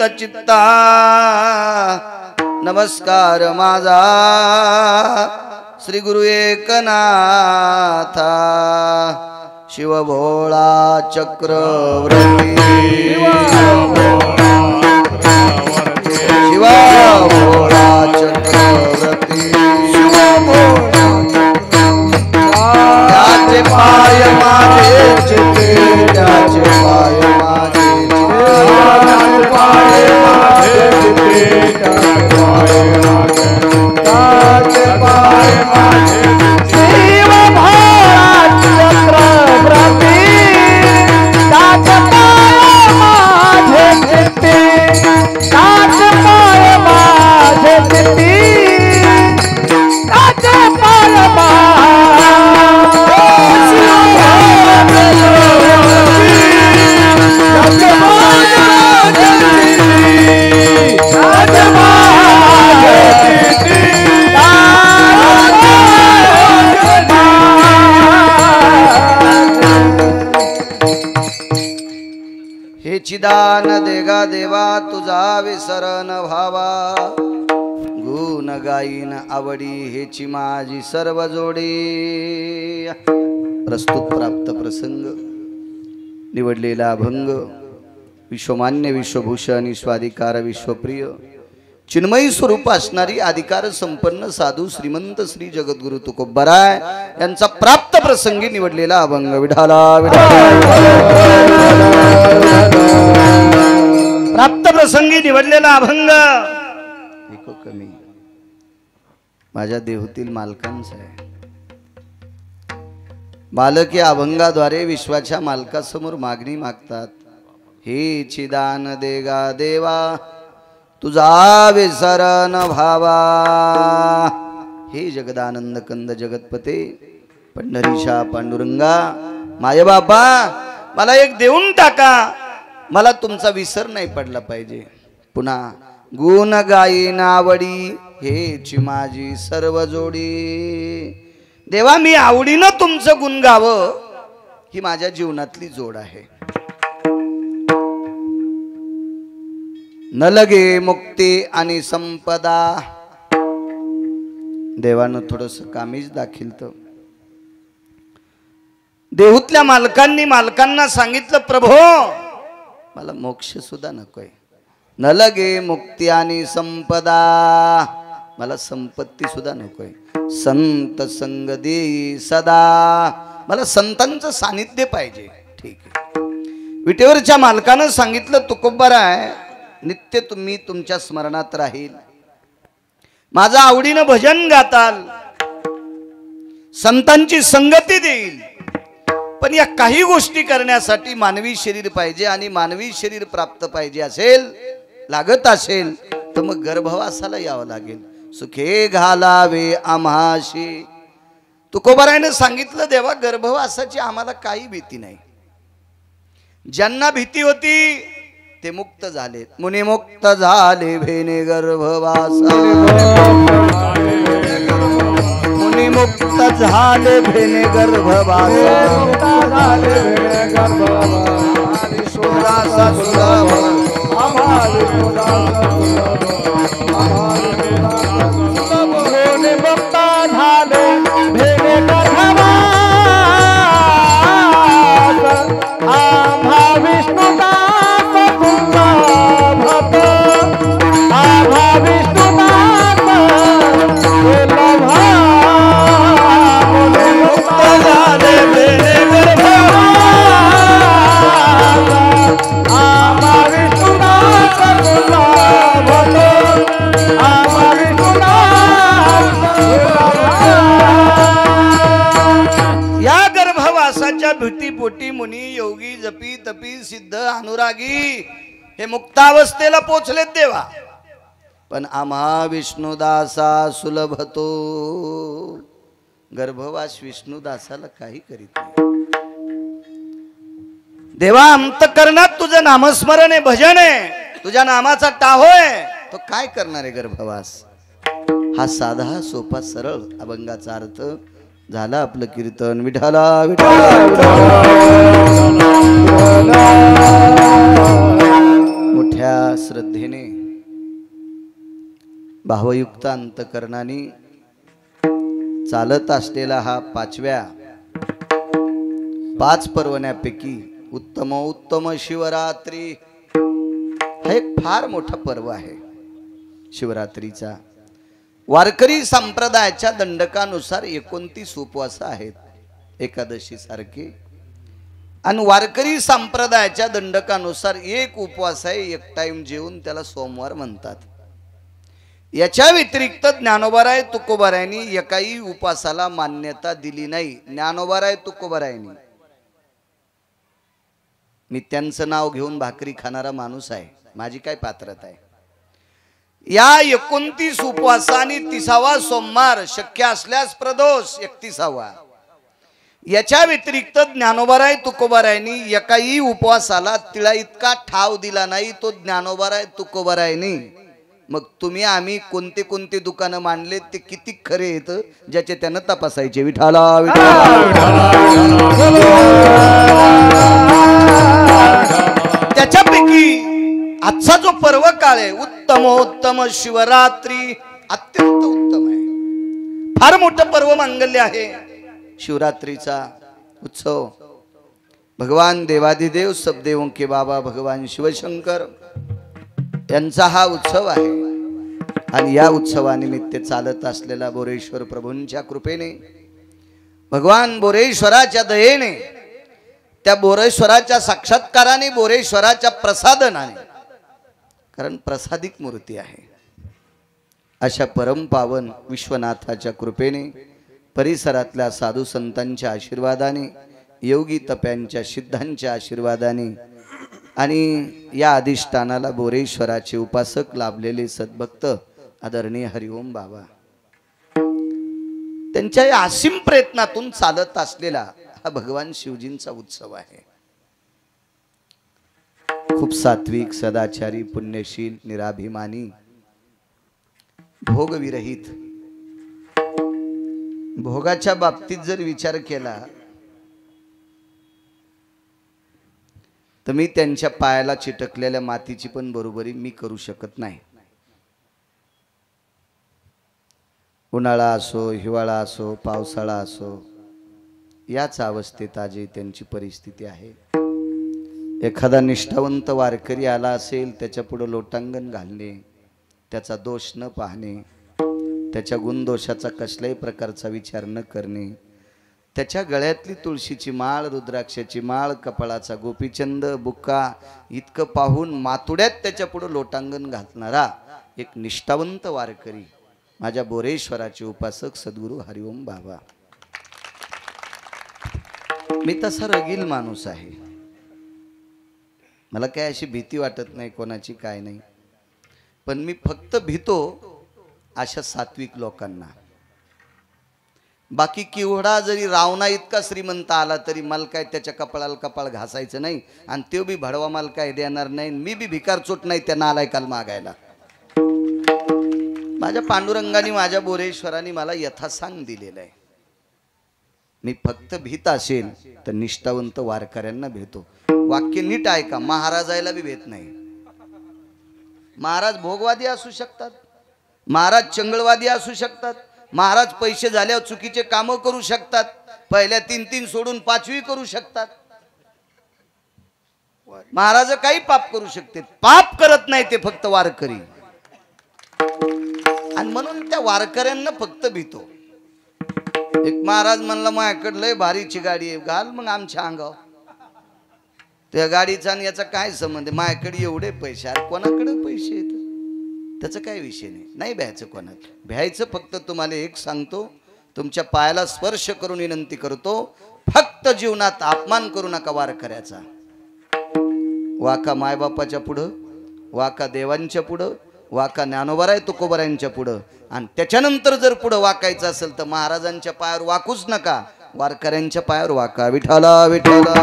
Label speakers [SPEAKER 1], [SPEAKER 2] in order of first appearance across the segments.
[SPEAKER 1] मुक्त चित्ता नमस्कार माझा श्री गुरु एकनाथा शिव भोळा चक्रवर्ती शिव भोळा चक्रवर्ती त्याचे पाय माझे चिते त्याचे पाय माझे
[SPEAKER 2] शिव भोळा चक्रवर्ती त्याचे पाय माझे चिते त्याचे पाय माझे चिते त्याचे पाय
[SPEAKER 1] हे चिदान देगा देवा तुझा विसरण भावा गुण गाईन आवडी हेची माझी सर्व जोडी प्रस्तुत प्राप्त प्रसंग निवडलेला अभंग विश्वमान्य विश्वभूषण स्वाधिकार विश्वप्रिय चिन्मयी स्वरूप असणारी अधिकार संपन्न साधू श्रीमंत श्री जगद्गुरु तुकोबराय यांचा प्राप्त प्रसंगी निवडलेला अभंग विढाला प्राप्त प्रसंगी निवडलेला अभंग एको कमी माझ्या देहूतील मालकांचा आहे। मालक या अभंगाद्वारे विश्वाच्या मालकासमोर मागणी मागतात। हे चिदान देगा देवा तुझा विसरण भावा हे जगदानंद कंद जगतपते पंढरीशा पांडुरंगा माय बापा मला एक देऊन टाका मला तुमचा विसर नाही पडला पाहिजे। पुन्हा गुण गायीन आवडी हेची माझी सर्व जोडी देवा मी आवडीनं तुमचं गुण गावं ही माझ्या जीवनातली जोड आहे। न लगे मुक्ती आणि संपदा देवानं थोडस कामीज दाखिलतं। देहूतल्या मालकांना सांगितलं प्रभो मला मोक्ष सुद्धा नकोय। न लगे मुक्ती आणि संपदा मला संपत्ती सुद्धा नकोय। संत संग देई सदा मला संतांचं सानिध्य पाहिजे। ठीक आहे विटेवरच्या मालकानं सांगितलं तुकोबराय नित्य तुम्ही तुमच्या स्मरणात राहील माझा आवडीनं भजन गाताल संतांची संगती देईल पण या काही गोष्टी करण्यासाठी मानवी शरीर पाहिजे आणि मानवी शरीर प्राप्त पाहिजे असेल लागत असेल तर मग गर्भवासाला यावं लागेल। सुखे घालावे आम्हाशी तुकोबरायने सांगितलं देवा गर्भवासाची आम्हाला काही भीती नाही। ज्यांना भीती होती ते मुक्त झाले मुनी मुक्त झाले भेने गर्भवासा मुनी मुक्त झाले भेने गर्भवासा सोदासा सुलभ भीतीपोटी मुनी योगी जपी तपी सिद्ध अनुरागी हे मुक्तावस्थेला पोचलेत देवा पण आम्हा विष्णुदासा सुलभतो गर्भवास विष्णुदासाला काही करीत नाही। देवा अंतःकरणात तुझं नामस्मरण आहे भजन आहे तुझ्या नामाचा टाहोय तो काय करणार आहे गर्भवास। हा साधा सोपा सरळ अभंगाचा अर्थ झाला। आपलं कीर्तन विठाला विठाला मोठ्या मोठ्या श्रद्धेने भावयुक्त अंतकरणाने चालत असलेला हा 5 पर्वण्यापैकी उत्तम शिवरात्री हा एक फार मोठा पर्व आहे। शिवरात्रीचा वारकरी संप्रदायाच्या दंडकानुसार 29 उपवास आहेत एकादशी सारखे, आणि वारकरी संप्रदायाच्या दंडकानुसार एक उपवास आहे, एक टाइम जेवून त्याला सोमवार म्हणतात। याच्या व्यतिरिक्त ज्ञानोबाराय तुकोबारायांनी एकाही उपवासाला मान्यता दिली नाही। ज्ञानोबाराय तुकोबारायांनी, मी त्यांचं नाव घेऊन भाकरी खाणारा माणूस आहे, माझी काय पात्रता आहे। या 29 उपवासाने 30वा सोमवार शक्य असल्यास प्रदोष 31वा, याच्या व्यतिरिक्त ज्ञानोबाराय तुकोबारायांनी एकाही उपवासाला तिळा इतका ठाव दिला नाही तो ज्ञानोबाराय तुकोबारायांनी। मग तुम्ही आम्ही कोणते कोणते दुकानं मांडले ते किती खरे आहेत ज्याचे त्यानं तपासायचे। विठाला त्याच्यापैकी आजचा जो पर्व काळ आहे उत्तमोत्तम शिवरात्री अत्यंत उत्तम आहे, फार मोठं पर्व मांगल्य आहे। शिवरात्रीचा उत्सव भगवान देवाधिदेव सबदेवों के बाबा भगवान शिवशंकर यांचा हा उत्सव आहे, आणि या उत्सवानिमित्त चालत असलेला बोरेश्वर प्रभूंच्या कृपेने, भगवान बोरेश्वराच्या दयेने, त्या बोरेश्वराच्या साक्षात्काराने, बोरेश्वराच्या प्रसादनाने, कारण प्रसादिक मूर्ती आहे, अशा परमपावन विश्वनाथाच्या कृपेने, परिसरातल्या साधू संतांच्या आशीर्वादाने, योगी तप्यांच्या सिद्धांच्या आशीर्वादाने, आणि या अधिष्ठानाला बोरेश्वराचे उपासक लाभलेले सद्भक्त आदरणीय हरिओम बाबा त्यांच्या या असीम प्रयत्नातून चालत असलेला हा भगवान शिवजींचा उत्सव आहे। खूप सात्विक, सदाचारी, पुण्यशील, निराभिमानी, भोगविरहित, भोगाच्या बाबतीत जर विचार केला तर मी त्यांच्या पायाला चिटकलेल्या मातीची पण बरोबरी मी करू शकत नाही। उन्हाळा असो, हिवाळा असो, पावसाळा असो, याच अवस्थेत आजही त्यांची परिस्थिती आहे। एखादा निष्ठावंत वारकरी आला असेल, त्याच्या पुढे लोटांगण घालणे, त्याचा दोष न पाहणे, त्याच्या गुणदोषाचा कसल्याही प्रकारचा विचार न करणे, त्याच्या गळ्यातली तुळशीची माळ, रुद्राक्षाची माळ, कपाळाचा गोपीचंद, बुक्का इतकं पाहून मातुड्यात त्याच्या पुढे लोटांगण घालणारा एक निष्ठावंत वारकरी माझ्या बोरेश्वराचे उपासक सद्गुरू हरिओम बाबा। मी तसा रगील माणूस आहे, मला काय अशी भीती वाटत नाही कोणाची, काय नाही, पण मी फक्त भीतो अशा सात्विक लोकांना। बाकी किवडा जरी रावणा इतका श्रीमंत आला तरी मला काय त्याच्या कपाळाला कपाळ घासायचं नाही, आणि तो बी भडवा मला काय देणार नाही, मी बी भिकारचोट नाही त्या नालायकाला मागायला। माझ्या पांडुरंगाने, माझ्या बोरेश्वराने मला यथासांग दिलेला आहे। मी फक्त भीत असेल तर निष्ठावंत वारकऱ्यांना भेटतो। वाक्य नीट ऐका, महाराजायला बी भेट नाही। महाराज भोगवादी असू शकतात, महाराज चंगळवादी असू शकतात, महाराज पैसे झाल्यावर चुकीचे काम करू शकतात, पहिल्या 3 सोडून 5वी करू शकतात, महाराज काही पाप करू शकते, पाप करत नाही ते फक्त वारकरी। आणि म्हणून त्या वारकऱ्यांना फक्त भीतो। एक महाराज म्हणला माझ्याकडे लय भारीची गाडी आहे, घाल मग आमच्या अंगावर। त्या गाडीचा आणि याचा काय संबंध आहे? माझ्याकडे एवढे पैसे, अरे कोणाकडे पैसे आहेत त्याचा काही विषय नाही, नाही भ्यायचं कोणाला, भ्यायचं फक्त तुम्हाला एक सांगतो, तुमच्या पायाला स्पर्श करून विनंती करतो, फक्त जीवनात अपमान करू नका वारकऱ्याचा। वाका मायबापाच्या पुढं, वाका देवांच्या पुढं, वाका ज्ञानोबाराय तुकोबारायांच्या पुढं, आणि त्याच्यानंतर जर पुढं वाकायचं असेल तर महाराजांच्या पायावर वाकूच नका, वारकऱ्यांच्या पायावर वाका। विठाला विठाला,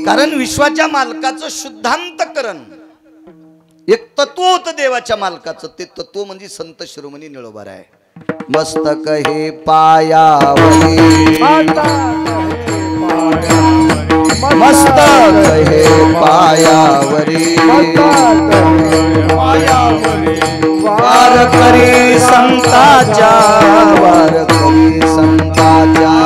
[SPEAKER 1] कारण विश्वाच्या मालकाचं शुद्धांतकरण एक तत्व होतं देवाच्या मालकाचं, ते तत्व म्हणजे संत शिरोमणी निळोबाराय। मस्तक हे पायावरी मस्तक हे पायावरी वारकरी संताच्या वारकरी संताच्या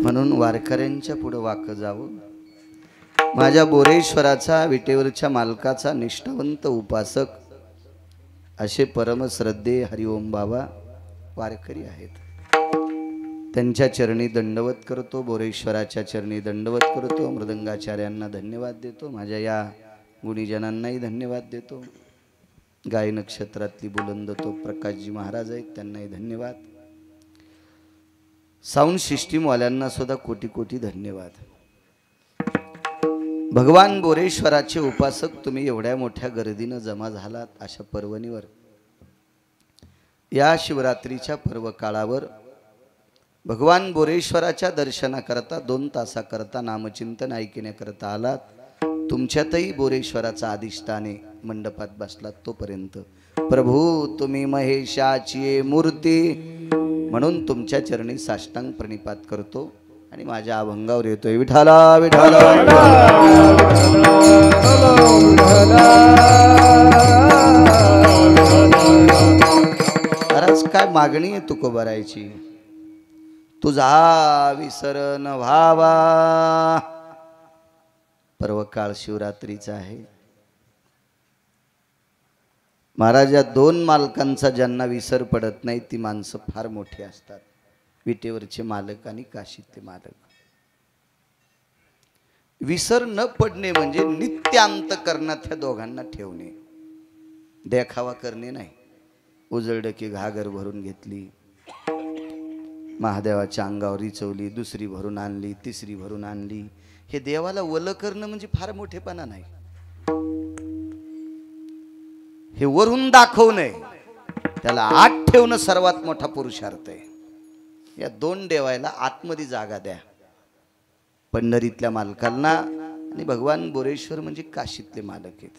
[SPEAKER 1] म्हणून वारकऱ्यांच्या पुढे वाक जावं. माझ्या बोरेश्वराचा विटेवरच्या मालकाचा निष्ठावंत उपासक असे परमश्रद्धे हरिओम बाबा वारकरी आहेत. त्यांच्या चरणी दंडवत करतो. बोरेश्वराच्या चरणी दंडवत करतो. मृदंगाचार्यांना धन्यवाद देतो. माझ्या या गुणीजनांनाही धन्यवाद देतो. गाय नक्षत्रातली बुलंद तो प्रकाशजी महाराज आहेत, त्यांनाही धन्यवाद. साऊंड सिस्टीमवाल्यांना सुद्धा कोटी कोटी धन्यवाद. भगवान बोरेश्वराचे उपासक तुम्ही एवढ्या मोठ्या गर्दीनं जमा झालात अशा पर्वणीवर, या शिवरात्रीच्या पर्व काळावर भगवान बोरेश्वराच्या दर्शनाकरता 2 तासाकरता नामचिंतन ऐकण्याकरता आलात. तुमच्यातही बोरेश्वराचा अधिष्ठाने मंडपात बसलात. तोपर्यंत प्रभू तुम्ही महेशाची मूर्ती म्हणून तुमच्या चरणी साष्टांग प्रणिपात करतो आणि माझ्या अभंगावर येतोय विठाला विठाला. आज काय मागणी आहे तुकोबारायची? तुझा विसरण व्हावा. पर्वकाळ शिवरात्रीचा आहे. महाराज या 2 मालकांचा ज्यांना विसर पडत नाही ती माणसं फार मोठी असतात. विटेवरचे मालक आणि काशीतले मालक. विसर न पडणे म्हणजे नित्य अंतःकरणात ह्या दोघांना ठेवणे, देखावा करणे नाही. उजळलं की घागर भरून घेतली, महादेवाच्या अंगावर चवली, दुसरी भरून आणली, तिसरी भरून आणली. हे देवाला वल करणं म्हणजे फार मोठेपणा नाही. हे वरून दाखवणे, त्याला आत ठेवणं सर्वात मोठा पुरुषार्थ आहे. या 2 देवायला आतमध्ये जागा द्या. पंढरीतल्या मालकांना आणि भगवान बोरेश्वर म्हणजे काशीतले मालक आहेत.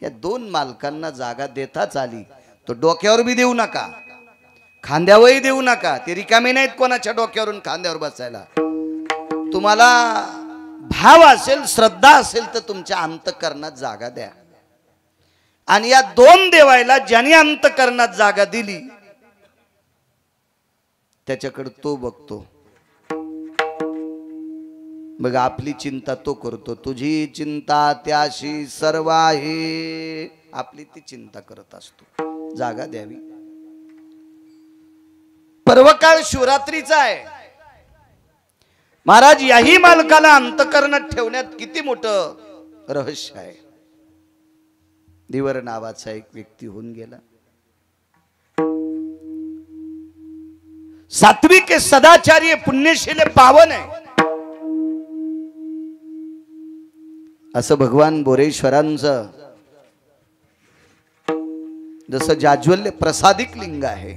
[SPEAKER 1] या 2 मालकांना जागा देताच आली. तो डोक्यावर बी देऊ नका, खांद्यावरही देऊ नका. ते रिकामे नाहीत कोणाच्या डोक्यावरून खांद्यावर बसायला. तुम्हाला भाव असेल, श्रद्धा असेल तर तुमच्या अंतःकरणात जागा द्या. आणि या 2 देवायला ज्याने अंतःकरणात जागा दिली त्याच्याकडे तो बघतो. मग आपली चिंता तो करतो. तुझी चिंता त्याशी सर्व आहे, आपली ती चिंता करत असतो. जागा द्यावी. पर्वकाळ शिवरात्रीचा आहे. महाराज याही मालकाला अंतःकरणात ठेवण्यात किती मोठं रहस्य आहे. दिवर नावाचा एक व्यक्ती होऊन गेला. सात्विक आहे, सदाचारी, पुण्यशील, पावन आहे. असं भगवान बोरेश्वरांचं जसं जाज्वल्य प्रसादिक लिंग आहे,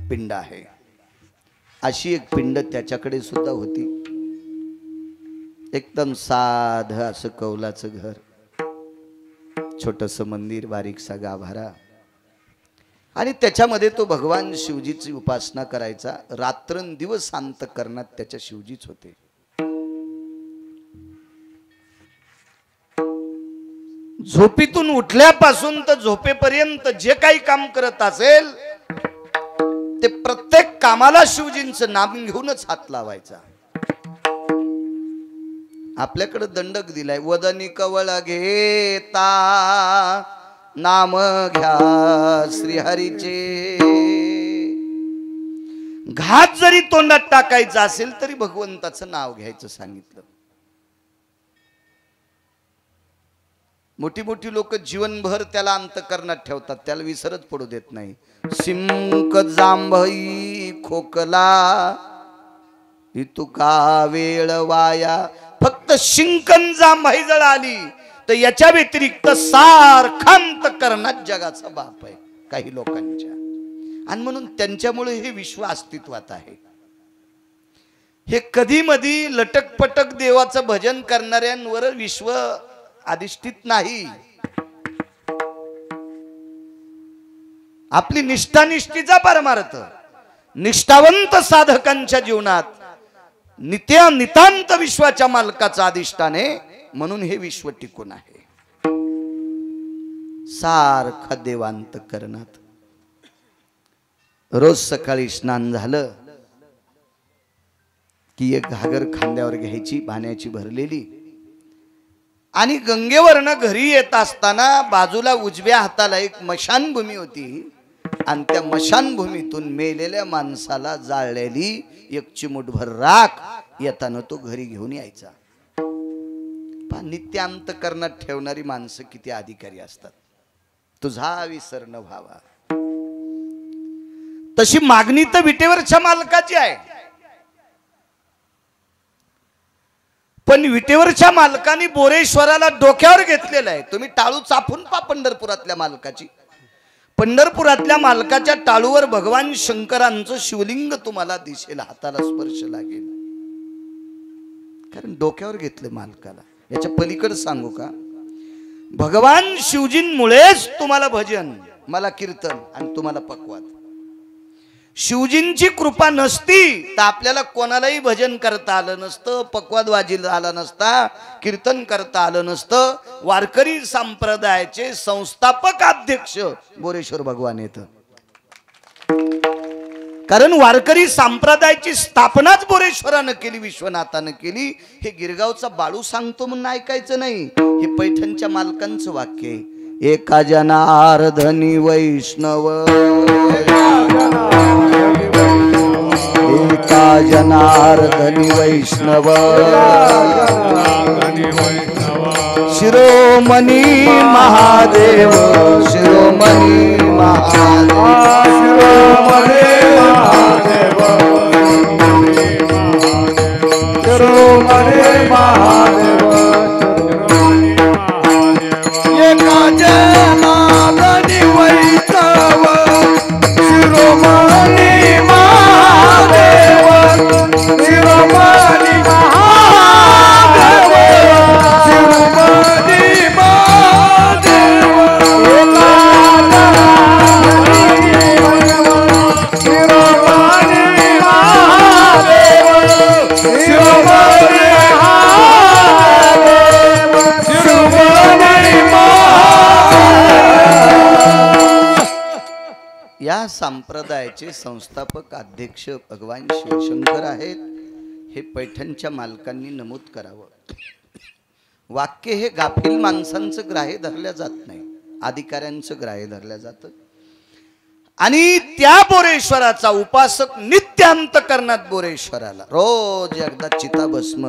[SPEAKER 1] पिंड आहे, अशी एक पिंड त्याच्याकडे सुद्धा होती. एकदम साध असं कौलाचं घर, छोटस मंदिर, बारीकसा गाभारा, आणि त्याच्यामध्ये तो भगवान शिवजीची उपासना करायचा. रात्रंदिवस अंतःकरणात त्याच्या शिवजीच होते. झोपेतून उठल्यापासून तर झोपेपर्यंत जे काही काम करत असेल ते प्रत्येक कामाला शिवजींचं नाम घेऊनच हात लावायचा. आपल्याकडे दंडक दिलाय, वदनी कवळ घेता नाम घ्या श्रीहरीचे. घात जरी तोंडात टाकायचा असेल तरी भगवंताचं नाव घ्यायचं सांगितलं. मोठी मोठी लोक जीवनभर त्याला अंतःकरणात ठेवतात, त्याला विसरच पडू देत नाही. सिंक जांभई खोकला ही तुका वेळ वाया. फक्त शिंकण जांभई जळ आली तर याच्या व्यतिरिक्त सारखांत करण्यात जगाचा बाप आहे काही लोकांच्या. आणि म्हणून त्यांच्यामुळे हे विश्व अस्तित्वात आहे. हे कधी मधी लटकपटक देवाचं भजन करणाऱ्यांवर विश्व अधिष्ठित नाही. आपली निष्ठानिष्ठीचा परमार्थ निष्ठावंत साधकांच्या जीवनात नितांत विश्वाच्या मालकाचा अधिष्ठाने. म्हणून हे विश्व टिकून आहे सारखा देवांत करणात. रोज सकाळी स्नान झालं की एक घागर खांद्यावर घ्यायची पाण्याची भरलेली आणि गंगेवरनं घरी येत असताना बाजूला उजव्या हाताला एक मशानभूमी होती आणि त्या मशानभूमीतून मेलेल्या माणसाला जाळलेली एक चिमूटभर राख येताना तो घरी घेऊन यायचा. नित्यांत करण्यात ठेवणारी माणसं किती अधिकारी असतात. तुझा विसर न व्हावा. तशी मागणी तर विटेवरच्या मालकाची आहे. पण विटेवरच्या मालकाने बोरेश्वराला डोक्यावर घेतलेलं आहे. तुम्ही टाळू चापून पा पंढरपुरातल्या मालकाची. पंढरपुरातल्या मालकाच्या टाळूवर भगवान शंकरांचं शिवलिंग तुम्हाला दिसेल, हाताला स्पर्श लागेल. कारण डोक्यावर घेतलं मालकाला. याच्या पलीकडे सांगू का, भगवान शिवजींमुळेच तुम्हाला भजन, मला कीर्तन आणि तुम्हाला पक्वाद. शिवजींची कृपा नसती तर आपल्याला कोणालाही भजन करता आलं नसतं, पक्वाद वाजीला आला नसता, कीर्तन करता आलं नसतं. वारकरी संप्रदायाचे संस्थापक अध्यक्ष बोरेश्वर भगवान येत. कारण वारकरी संप्रदायाची स्थापनाच बोरेश्वरानं केली, विश्वनाथानं केली. हे गिरगावचा बाळू सांगतो म्हणून ऐकायचं नाही. हे पैठणच्या मालकांचं वाक्य आहे. एका जनार्दनी वैष्णव, एका जनार्दनी वैष्णव, शिरोमणी महादेव, शिरोमणी महादेव, शिरोमणी महादेव, एका जनार्दनी वैष्णव, शिरोमणी महादेव, शिरोमणी महादेव, शिरोमणी महादेव, शिरोमणी महादेव, शिरोमणी महादेव, शिरोमणी महादेव. या संप्रदायाचे संस्थापक अध्यक्ष भगवान शिवशंकर आहेत. हे पैठणच्या मालकांनी नमूद करावं. वाक्य हे गाफील माणसांचं ग्राह्य धरल्या जात नाही, अधिकाऱ्यांचं ग्राह्य धरल्या जातं. आणि त्या बोरेश्वराचा उपासक नित्यांत करण्यात बोरेश्वराला रोज एकदा चिताभस्म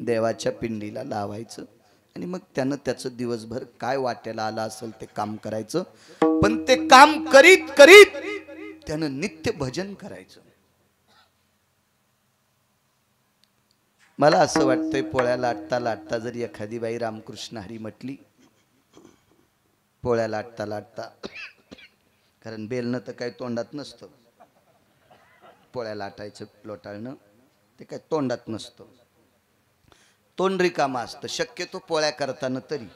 [SPEAKER 1] देवाच्या पिंडीला लावायचं आणि मग त्यानं त्याचं दिवसभर काय वाट्याला आलं असेल ते काम करायचं. पण ते काम करीत करीत त्यानं नित्य भजन करायचं. मला असं वाटतंय पोळ्या लाटता लाटता जरी एखादी बाई रामकृष्ण हरी म्हटली, पोळ्या लाटता लाटता, कारण बेलणं तर काही तोंडात नसतं, पोळ्या लाटायचं लोटाळणं ते काय तोंडात नसतं, तोंड रिकामं असतं शक्यतो पोळ्या करताना तरी.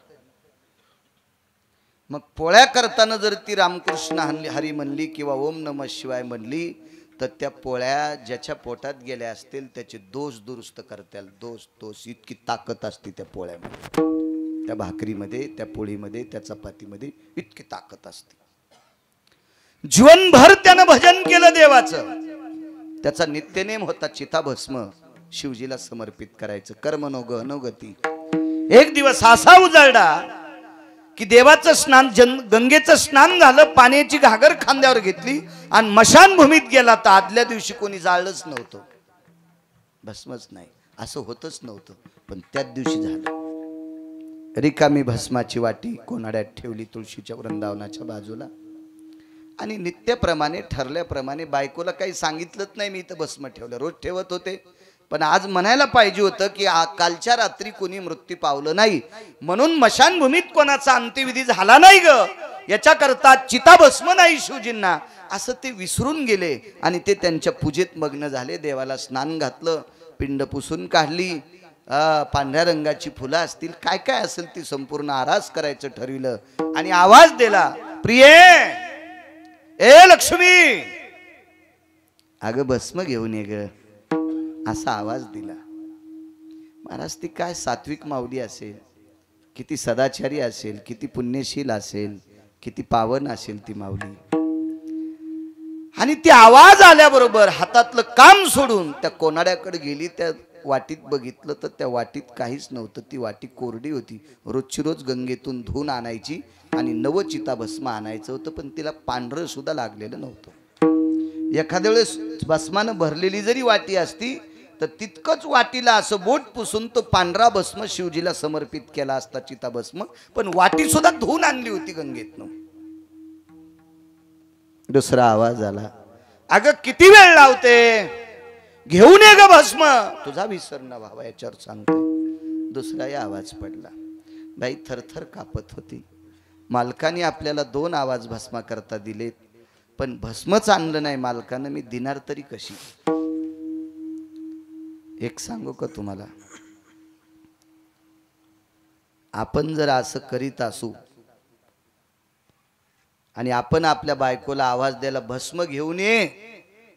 [SPEAKER 1] मग पोळ्या करताना जर ती रामकृष्ण हरी म्हणली किंवा ओम नमः शिवाय म्हणली तर त्या पोळ्या ज्याच्या पोटात गेल्या असतील त्याचे दोष दुरुस्त करतील. दोष इतकी ताकद असते त्या पोळ्यामध्ये, त्या भाकरीमध्ये, त्या पोळीमध्ये, त्या चपातीमध्ये इतकी ताकद असते. जीवनभर त्यानं भजन केलं देवाचं. त्याचा नित्यनेम होता चिताभस्म शिवजीला समर्पित करायचं. कर्मनो गहनोगती. एक दिवस असा उजळला की देवाचं स्नान, गंगेचं स्नान झालं, पाण्याची घागर खांद्यावर घेतली आणि मशानभूमीत गेला तर आदल्या दिवशी कोणी जाळलंच नव्हतं, भस्मच नाही, असं होतच नव्हतं. पण त्याच दिवशी झालं. रिकामी भस्माची वाटी कोणाड्यात ठेवली तुळशीच्या वृंदावनाच्या बाजूला आणि नित्यप्रमाणे ठरल्याप्रमाणे बायकोला काही सांगितलंच नाही मी इथं भस्म ठेवलं, रोज ठेवत होते, पण आज म्हणायला पाहिजे होतं की कालच्या रात्री कोणी मृत्यू पावलं नाही म्हणून मशानभूमीत कोणाचा अंत्यविधी झाला नाही ग, याच्याकरता चिताभस्म नाही शिवजींना, असं ते विसरून गेले आणि ते त्यांच्या पूजेत मग्न झाले. देवाला स्नान घातलं, पिंड पुसून काढली, पांढऱ्या रंगाची फुलं असतील, काय काय असेल ती संपूर्ण आरास करायचं ठरविलं आणि आवाज दिला, प्रिये ए लक्ष्मी अगं भस्म घेऊन ये ग, असा आवाज दिला. महाराज ती काय सात्विक माऊली असेल, किती सदाचारी असेल, किती पुण्यशील असेल, किती पावन असेल ती माऊली. आणि ती आवाज आल्याबरोबर हातातलं काम सोडून त्या कोनाड्याकडे गेली. त्या वाटीत बघितलं तर त्या वाटीत काहीच नव्हतं, ती वाटी कोरडी होती. रोजची रोज गंगेतून धुवून आणायची आणि नवचिता भस्म आणायचं होतं, पण तिला पांढरं सुद्धा लागलेलं नव्हतं. एखाद्या वेळेस भस्मानं भरलेली जरी वाटी असती तर तितकंच वाटीला असं बोट पुसून तो पांढरा भस्म शिवजीला समर्पित केला असता चिता भस्म, पण वाटी सुद्धा धुवून आणली होती गंगेतनं. दुसरा आवाज आला, अगं किती वेळ लावते, घेऊन ये ग भस्म, तुझा विसर न व्हावा याच्यावर सांगते. दुसराही आवाज पडला. बाई थरथर कापत होती. मालकाने आपल्याला 2 आवाज भस्मा करता दिलेत, पण भस्मच आणलं नाही मालकानं, मी दिनार तरी कशी. एक सांगू का तुम्हाला, आपण जर असं करीत असू आणि आपण आपल्या बायकोला आवाज द्यायला भस्म घेऊन ये,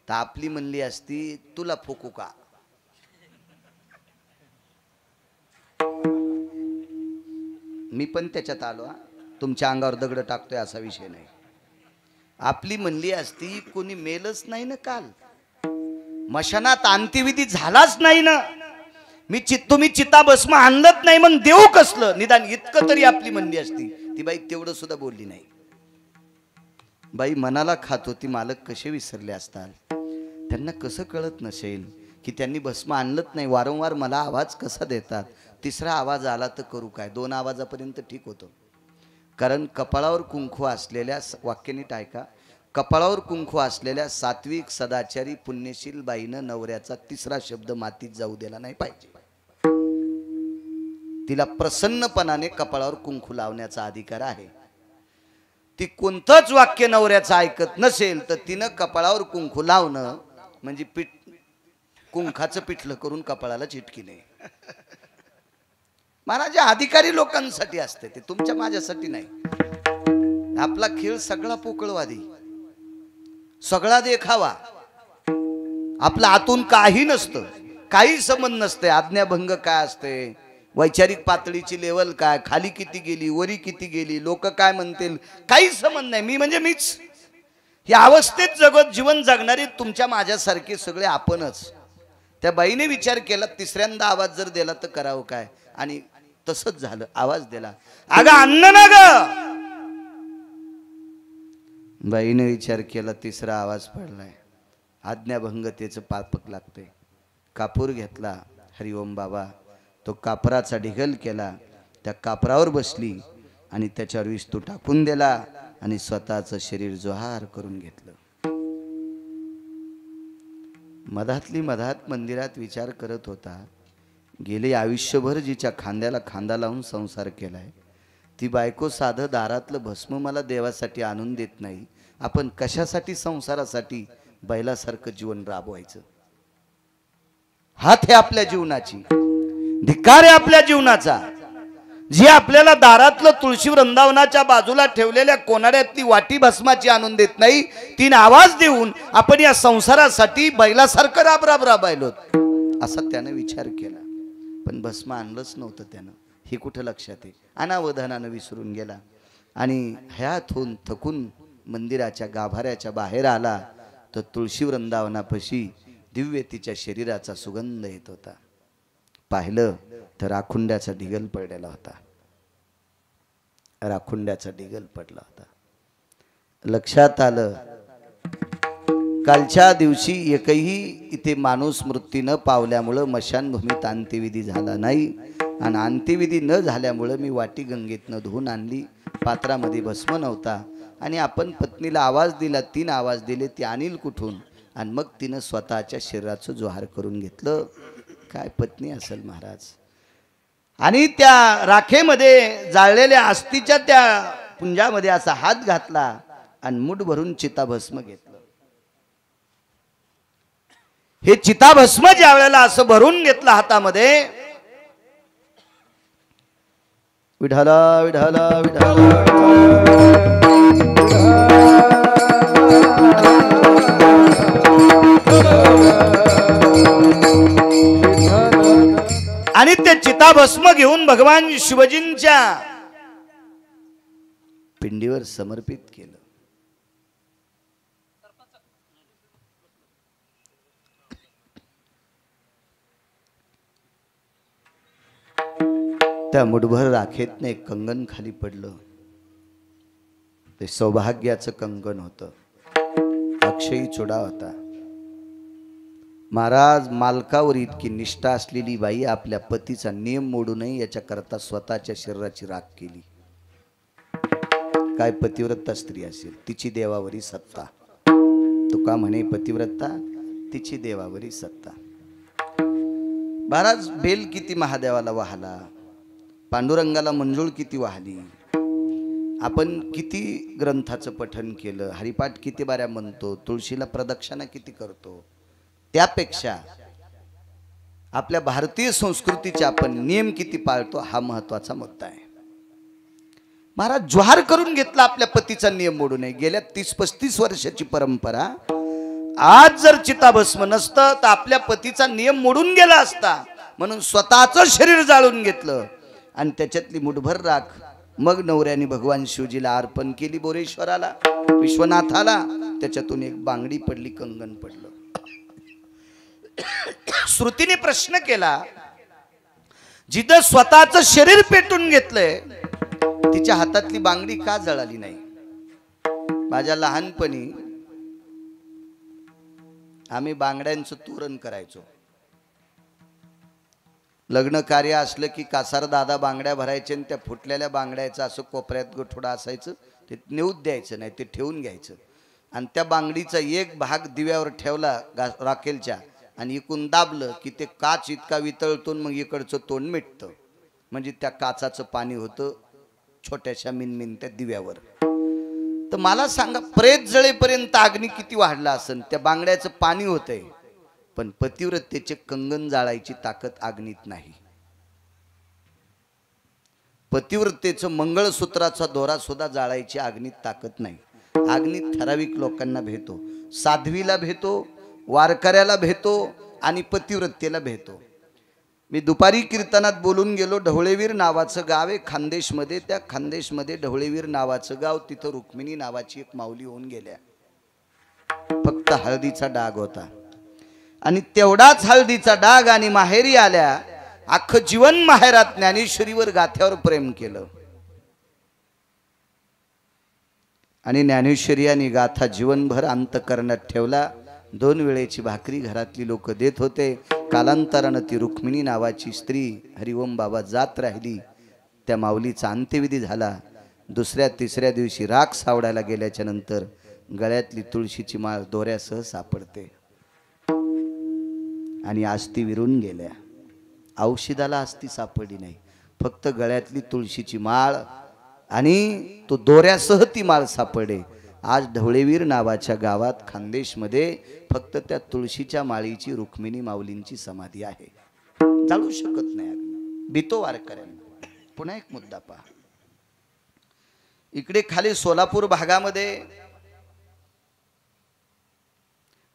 [SPEAKER 1] तर आपली म्हणली असती तुला फुकू का. मी पण त्याच्यात आलो, तुमच्या अंगावर दगड टाकतोय असा विषय नाही. आपली म्हणली असती कोणी मेलच नाही ना काल, मशानात अंत्यविधी झालाच नाही ना, तुम्ही चिता भस्म आणलत नाही मग देऊ कसलं, निदान इतकं तरी आपली म्हणली असती. ती बाई तेवढं सुद्धा बोलली नाही. बाई मनाला खात होती, मालक कसे विसरले असतात, त्यांना कसं कळत नसेल की त्यांनी भस्म आणलंच नाही, वारंवार मला आवाज कसा देतात. तिसरा आवाज आला तर करू काय. 2 आवाजापर्यंत ठीक होतं, कारण कपाळावर कुंकू असलेल्या, वाक्य नीट ऐका, कपाळावर कुंकू असलेल्या सात्विक सदाचारी पुण्यशील बाईनं नवऱ्याचा तिसरा शब्द मातीत जाऊ दिला नाही पाहिजे. तिला प्रसन्नपणाने कपाळावर कुंकू लावण्याचा अधिकार आहे. ती कोणतंच वाक्य नवऱ्याचं ऐकत नसेल तर तिनं कपाळावर कुंकू लावणं म्हणजे कुंखाचं पिठलं करून कपाळाला चिटकिने. महाराज अधिकारी लोकांसाठी असते ते, तुमच्या माझ्यासाठी नाही. आपला खेळ सगळा पोकळवादी, सगळा देखावा, आपला आतून काही नसतं, काही संबंध नसते. आज्ञाभंग काय असते, वैचारिक पातळीची लेवल काय, खाली किती गेली, वरी किती गेली, लोक काय म्हणतील, काही संबंध नाही. मी म्हणजे मीच. या अवस्थेत जगत जीवन जगणारे तुमच्या माझ्यासारखे सगळे आपणच. त्या बाईने विचार केला, तिसऱ्यांदा आवाज जर दिला तर करावं काय, आणि तसंच झालं. आवाज दिला, अगं अन्न ना ग. बाईने विचार केला, तिसरा आवाज पडलाय, आज्ञाभंगतेचं पापक लागतंय. कापूर घेतला, हरिओम बाबा, तो कापराचा ढिगल केला, त्या कापरावर बसली आणि त्याच्यावर विस्तू टाकून दिला आणि स्वतःचं शरीर जोहार करून घेतलं. मधातली मधात मंदिरात विचार करत होता, गेले आयुष्यभर जिच्या खांद्याला खांदा लावून संसार केलाय, ती बायको साधं दारातलं भस्म मला देवासाठी आणून देत नाही, आपण कशासाठी संसारासाठी बैलासारखं जीवन राबवायचं. हात हे आपल्या जीवनाची, धिक्कार आहे आपल्या जीवनाचा. जी आपल्याला दारातलं तुळशी वृंदावनाच्या बाजूला ठेवलेल्या कोनाड्यातली वाटी भस्माची आणून देत नाही, तीन आवाज देऊन आपण या संसारासाठी बैलासारखं राबायलो, असा त्यानं विचार केला. पण भस्म आणलंच नव्हतं त्यानं, हे कुठं लक्षात आहे. अनावधानानं विसरून गेला आणि हयात होऊन थकून मंदिराच्या गाभाऱ्याच्या बाहेर आला तर तुळशी वृंदावनापाशी दिव्य तिच्या शरीराचा सुगंध येत होता. पाहिलं तर राखुंड्याचा ढिगल पडलेला होता. राखुंड्याचा ढिगल पडला होता. लक्षात आलं, कालच्या दिवशी एकही इथे माणूस मृत्यू न पावल्यामुळं मशानभूमीत अंत्यविधी झाला नाही आणि अंत्यविधी न झाल्यामुळं मी वाटी गंगेतनं धुवून आणली, पात्रामध्ये भस्म नव्हता आणि आपण पत्नीला आवाज दिला, 3 आवाज दिले, ती आणील कुठून आणि मग तिनं स्वतःच्या शरीराचं जोहार करून घेतलं. काय पत्नी असेल महाराज. आणि त्या राखेमध्ये जाळलेल्या अस्थिच्या त्या पुंजामध्ये असा हात घातला आणि मूठ भरून चिताभस्म घेतलं. हे चिताभस्म ज्या वेळेला असं भरून घेतलं हातामध्ये, विठाला विठाला विठाला आणि ते चिताभस्म घेऊन भगवान शिवजींच्या पिंडीवर समर्पित केलं. त्या मुठभर राखेतनं एक कंगन खाली पडलं. ते सौभाग्याचं कंगन होतं, अक्षयी चुडा होता. महाराज, मालकावर इतकी निष्ठा असलेली बाई आपल्या पतीचा नियम मोडू नये याच्याकरता स्वतःच्या शरीराची राख केली. काय पतिव्रता स्त्री असेल, तिची देवावरी सत्ता. तुका म्हणे पतिव्रता, तिची देवावरी सत्ता. महाराज, बेल किती महादेवाला वाहला, पांडुरंगाला मंजुळ किती वाहली, आपण किती ग्रंथाचं पठन केलं, हरिपाठ किती बाऱ्या म्हणतो, तुळशीला प्रदक्षिणा किती करतो, त्यापेक्षा आपल्या भारतीय संस्कृतीचे आपण नियम किती पाळतो हा महत्वाचा मुद्दा आहे. महाराज, जोहार करून घेतला आपल्या पतीचा नियम मोडू नये. गेल्या 30-35 वर्षाची परंपरा. आज जर चिताभस्म नसतं तर आपल्या पतीचा नियम मोडून गेला असता, म्हणून स्वतःचं शरीर जाळून घेतलं आणि त्याच्यातली मुठभर राख मग नवऱ्याने भगवान शिवजीला अर्पण केली, बोरेश्वराला, विश्वनाथाला. त्याच्यातून एक बांगडी पडली, कंगन पडलं. श्रुतीने प्रश्न केला, जिथं स्वतःचं शरीर पेटून घेतलंय तिच्या हातातली बांगडी का जळाली नाही? माझ्या लहानपणी आम्ही बांगड्यांचं तोरण करायचो. लग्न कार्य असलं की कासार दादा बांगड्या भरायचे आणि त्या फुटलेल्या बांगड्याचं असं कोपऱ्यात गठोडा असायचं, ते नेऊत द्यायचं नाही, ते ठेवून घ्यायचं. आणि त्या बांगडीचा एक भाग दिव्यावर ठेवला राखेलच्या आणि इकून दाबलं की ते काच इतका वितळतो, मग इकडचं तोंड मिटतं. म्हणजे त्या काचाचं पाणी होतं छोट्याशा मिनमिन त्या दिव्यावर. तर मला सांगा, प्रेत जळेपर्यंत अग्नी किती वाढला असेल, त्या बांगड्याचं पाणी होतंय, पण पतिव्रतेचे कंगन जाळायची ताकद अग्नीत नाही. पतिव्रतेचं मंगळसूत्राचा दोरा सुद्धा जाळायची अग्नीत ताकद नाही. अग्नीत ठराविक लोकांना भेटतो, साध्वीला भेटतो, वारकऱ्याला भेटतो आणि पतिव्रतेला भेटतो. मी दुपारी कीर्तनात बोलून गेलो, ढवळेवीर नावाचं गाव आहे खानदेशमध्ये. त्या खानदेशमध्ये ढवळेवीर नावाचं गाव, तिथं रुक्मिणी नावाची एक माऊली होऊन गेल्या. फक्त हळदीचा डाग होता आणि तेवढाच हळदीचा डाग आणि माहेरी आल्या. अख्खं जीवन माहेरात ज्ञानेश्वरीवर गाथ्यावर प्रेम केलं आणि ज्ञानेश्वरी आणि गाथा जीवनभर अंतकरणात ठेवला. 2 वेळेची भाकरी घरातली लोक देत होते. कालांतरानं ती रुक्मिणी नावाची स्त्री हरिओम बाबा जात राहिली. त्या माऊलीचा अंत्यविधी झाला. 2ऱ्या-3ऱ्या दिवशी राख सावडायला गेल्याच्या नंतर गळ्यातली तुळशीची माळ दोऱ्यासह सापडते आणि आस्ती विरून गेल्या. औषधाला आस्ती सापडली नाही, फक्त गळ्यातली तुळशीची माळ आणि तो दोऱ्यासह ती माळ सापडे. आज ढवळेवीर नावाच्या गावात खानदेशमध्ये फक्त त्या तुळशीच्या माळीची रुक्मिणी माऊलींची समाधी आहे. जाळू शकत नाही अग्नी, भीतो वारकऱ्यांना. पुन्हा एक मुद्दा पहा, इकडे खाली सोलापूर भागामध्ये,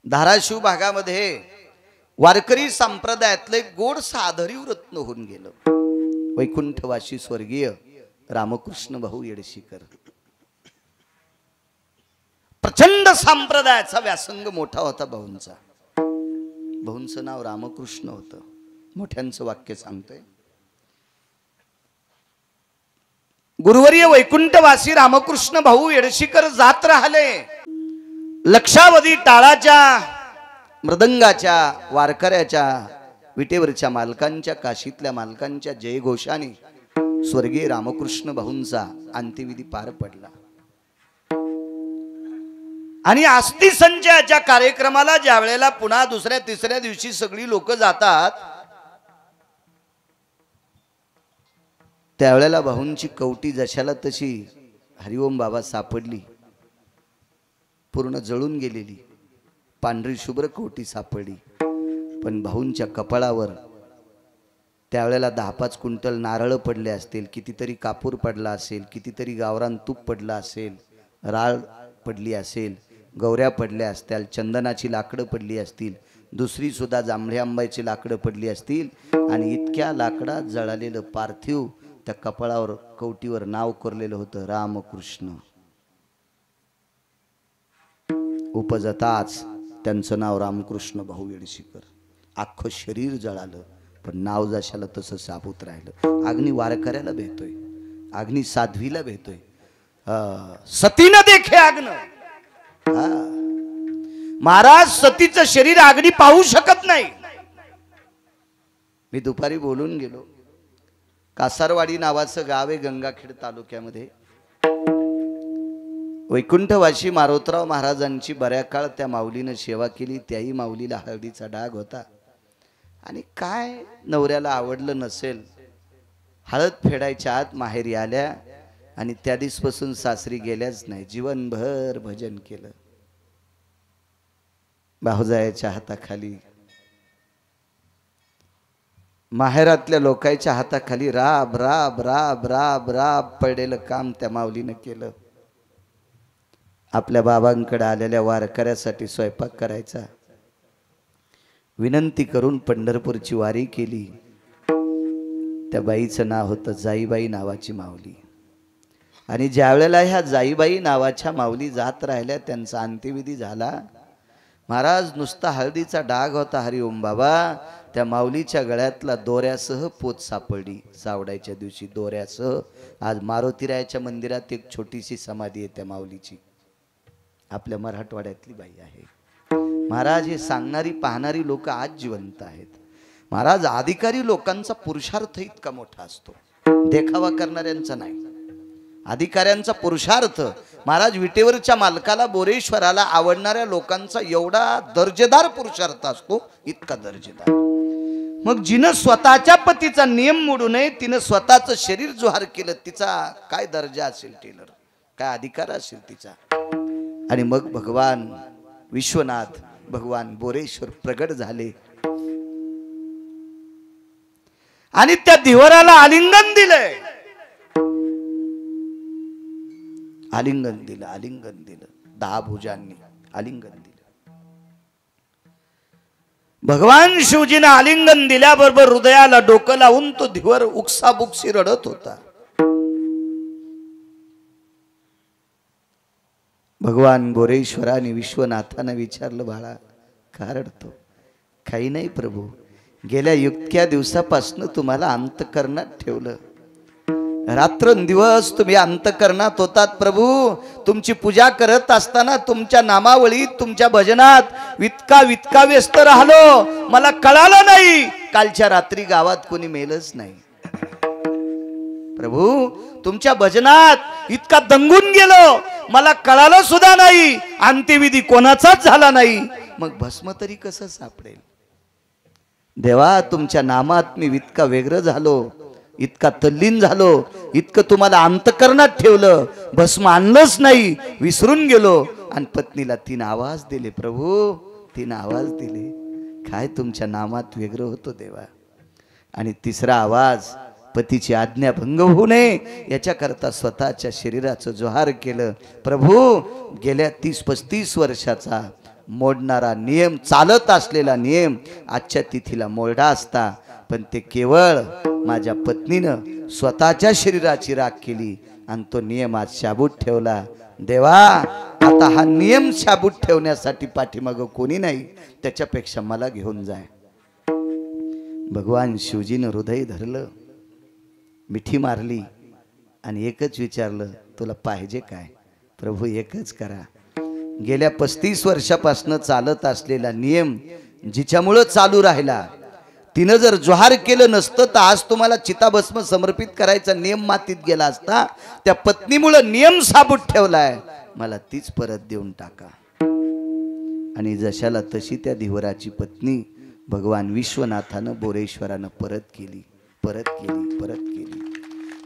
[SPEAKER 1] धाराशिव भागामध्ये वारकरी संप्रदायातले गोड साधरी रत्न होऊन गेलं. वैकुंठवासी स्वर्गीय रामकृष्ण भाऊ येडशीकर. प्रचंड संप्रदायाचा व्यासंग मोठा होता भाऊंचा. भाऊंचं नाव रामकृष्ण होतं. मोठ्यांचं वाक्य सांगतोय, गुरुवर्य वैकुंठवासी रामकृष्ण भाऊ येडशीकर जात राहिले. लक्षावधी टाळाच्या, मृदंगाच्या, वारकऱ्याच्या विटेवरच्या मालकांच्या, काशीतल्या मालकांच्या जयघोषाने स्वर्गीय रामकृष्ण भाऊंचा अंत्यविधी पार पडला। आणि अस्थि संचयाच्या कार्यक्रमाला ज्या वेळेला पुन्हा दुसऱ्या तिसऱ्या दिवशी सगळी लोक जातात, त्यावेळेला भाऊंची कवटी जशाला तशी हरिओम बाबा सापडली, पूर्ण जळून गेलेली पांढरी शुभ्र कवटी सापडली। पण भाऊंच्या कपाळावर त्यावेळेला 10-5 क्विंटल नारळ पडले असतील, कितीतरी कापूर पडला असेल, कितीतरी गावरान तूप पडला असेल, राळ पडली असेल, गौऱ्या पडल्या असतील, चंदनाची लाकडं पडली असतील, दुसरी सुद्धा जांभळ्या आंब्याची लाकडं पडली असतील। आणि इतक्या लाकडात जळालेलं पार्थिव त्या कपाळावर कवटीवर नाव कोरलेलं होतं रामकृष्ण। उपजताच त्यांचं नाव रामकृष्ण भाऊ येडशीकर। अख्खं शरीर जळालं, पण नाव जशाला तसं साबूत राहिलं। अग्नी वारकऱ्याला भेटतोय, अग्नी साध्वीला भेटतोय, सतीनं देखे अग्न। महाराज सतीचं शरीर अग्नी पाहू शकत नाही। मी दुपारी बोलून गेलो, कासारवाडी नावाचं गाव आहे गंगाखेड तालुक्यामध्ये। वैकुंठवासी मारोतराव महाराजांची बऱ्या काळ त्या माऊलीनं सेवा केली। त्याही माऊलीला हळदीचा डाग होता आणि काय नवऱ्याला आवडलं नसेल, हळद फेडायच्या आत माहेरी आल्या आणि त्या दिवसापासून सासरी गेल्याच नाही। जीवनभर भजन केलं, भाऊजायाच्या हाताखाली, माहेरातल्या लोकांच्या हाताखाली राब राब राब राब राब पडलेलं काम त्या माऊलीनं केलं। आपल्या बाबांकडे आलेल्या वारकऱ्यासाठी स्वयंपाक करायचा, विनंती करून पंढरपूरची वारी केली। त्या बाईचं नाव होतं जाईबाई नावाची माऊली। आणि ज्या वेळेला ह्या जाईबाई नावाच्या माऊली जात राहिल्या, त्यांचा अंत्यविधी झाला। महाराज नुसता हळदीचा डाग होता हरिओम बाबा, त्या माऊलीच्या गळ्यातला दोऱ्यासह पोत सापडली। सावडायच्या दिवशी दोऱ्यासह। आज मारुतीरायाच्या मंदिरात एक छोटीशी समाधी आहे त्या माऊलीची, आपल्या मराठवाड्यातली बाई आहे। महाराज हे सांगणारी पाहणारी लोक आज जिवंत आहेत। महाराज अधिकारी लोकांचा पुरुषार्थ इतका मोठा असतो, देखावा करणाऱ्यांचा नाही। अधिकाऱ्यांचा पुरुषार्थ, महाराज विटेवरच्या मालकाला, बोरेश्वराला आवडणाऱ्या लोकांचा एवढा दर्जेदार पुरुषार्थ असतो, इतका दर्जेदार। मग जिनं स्वतःच्या पतीचा नियम मोडू नये, तिनं स्वतःचं शरीर जोहार केलं, तिचा काय दर्जा असेल, टेलर काय अधिकार असेल तिचा। आणि मग भगवान विश्वनाथ, भगवान बोरेश्वर प्रगट झाले आणि त्या धिवराला आलिंगन दिलंय, आलिंगन दिलं, आलिंगन दिलं, 10 भुजांनी आलिंगन दिलं। भगवान शिवजीनं आलिंगन दिल्याबरोबर हृदयाला डोकं लावून तो धिवर उकसाबुकसी रडत होता। भगवान बोरेश्वराने विश्वनाथानं विचारलं, बाळा का रडतो? काही नाही प्रभू, गेल्या इतक्या दिवसापासून तुम्हाला अंतकरणात ठेवलं, रात्रंदिवस तुम्ही अंतकरणात होतात प्रभू। तुमची पूजा करत असताना तुमच्या नामावळीत, तुमच्या भजनात वितका व्यस्त राहिलो, मला कळालं नाही। कालच्या रात्री गावात कोणी मेलच नाही प्रभू, तुमच्या भजनात इतका दंगून गेलो, मला कळालं सुद्धा नाही, अंत्यविधी कोणाचाच झाला नाही। मग भस्म तरी कसं सापडेल? देवा, तुमच्या नामात मी इतका वेगळं झालो, इतका तल्लीन झालो, इतकं तुम्हाला अंतकरणात ठेवलं, भस्म आणलंच नाही, विसरून गेलो। आणि पत्नीला 3 आवाज दिले प्रभू, 3 आवाज दिले, काय तुमच्या नामात वेगळं होतो देवा। आणि 3रा आवाज, पतीची आज्ञा भंग होऊ नये याच्याकरता स्वतःच्या शरीराचं जोहार केलं। प्रभू, गेल्या 30-35 वर्षाचा मोडणारा नियम, चालत असलेला नियम आजच्या तिथीला मोडा असता, पण ते केवळ माझ्या पत्नीनं स्वतःच्या शरीराची राख केली आणि तो नियम आज शाबूत ठेवला। देवा, आता हा नियम शाबूत ठेवण्यासाठी पाठीमागं कोणी नाही, त्याच्यापेक्षा मला घेऊन जाय। भगवान शिवजीनं हृदय धरलं, मिठी मारली आणि एकच विचारलं, तुला पाहिजे काय? प्रभू एकच करा। गेल्या 35 वर्षापासून चालत असलेला नियम जिच्यामुळे चालू राहिला, तिनं जर जोहार केलं नसतं तर आज तुम्हाला चिताभस्म समर्पित करायचा नियम मातीत गेला असता. त्या पत्नीमुळे नियम साबूत ठेवलाय, मला तीच परत देऊन टाका. आणि जशाला तशी त्या धीवराची पत्नी भगवान विश्वनाथानं बोरेश्वरानं परत केली.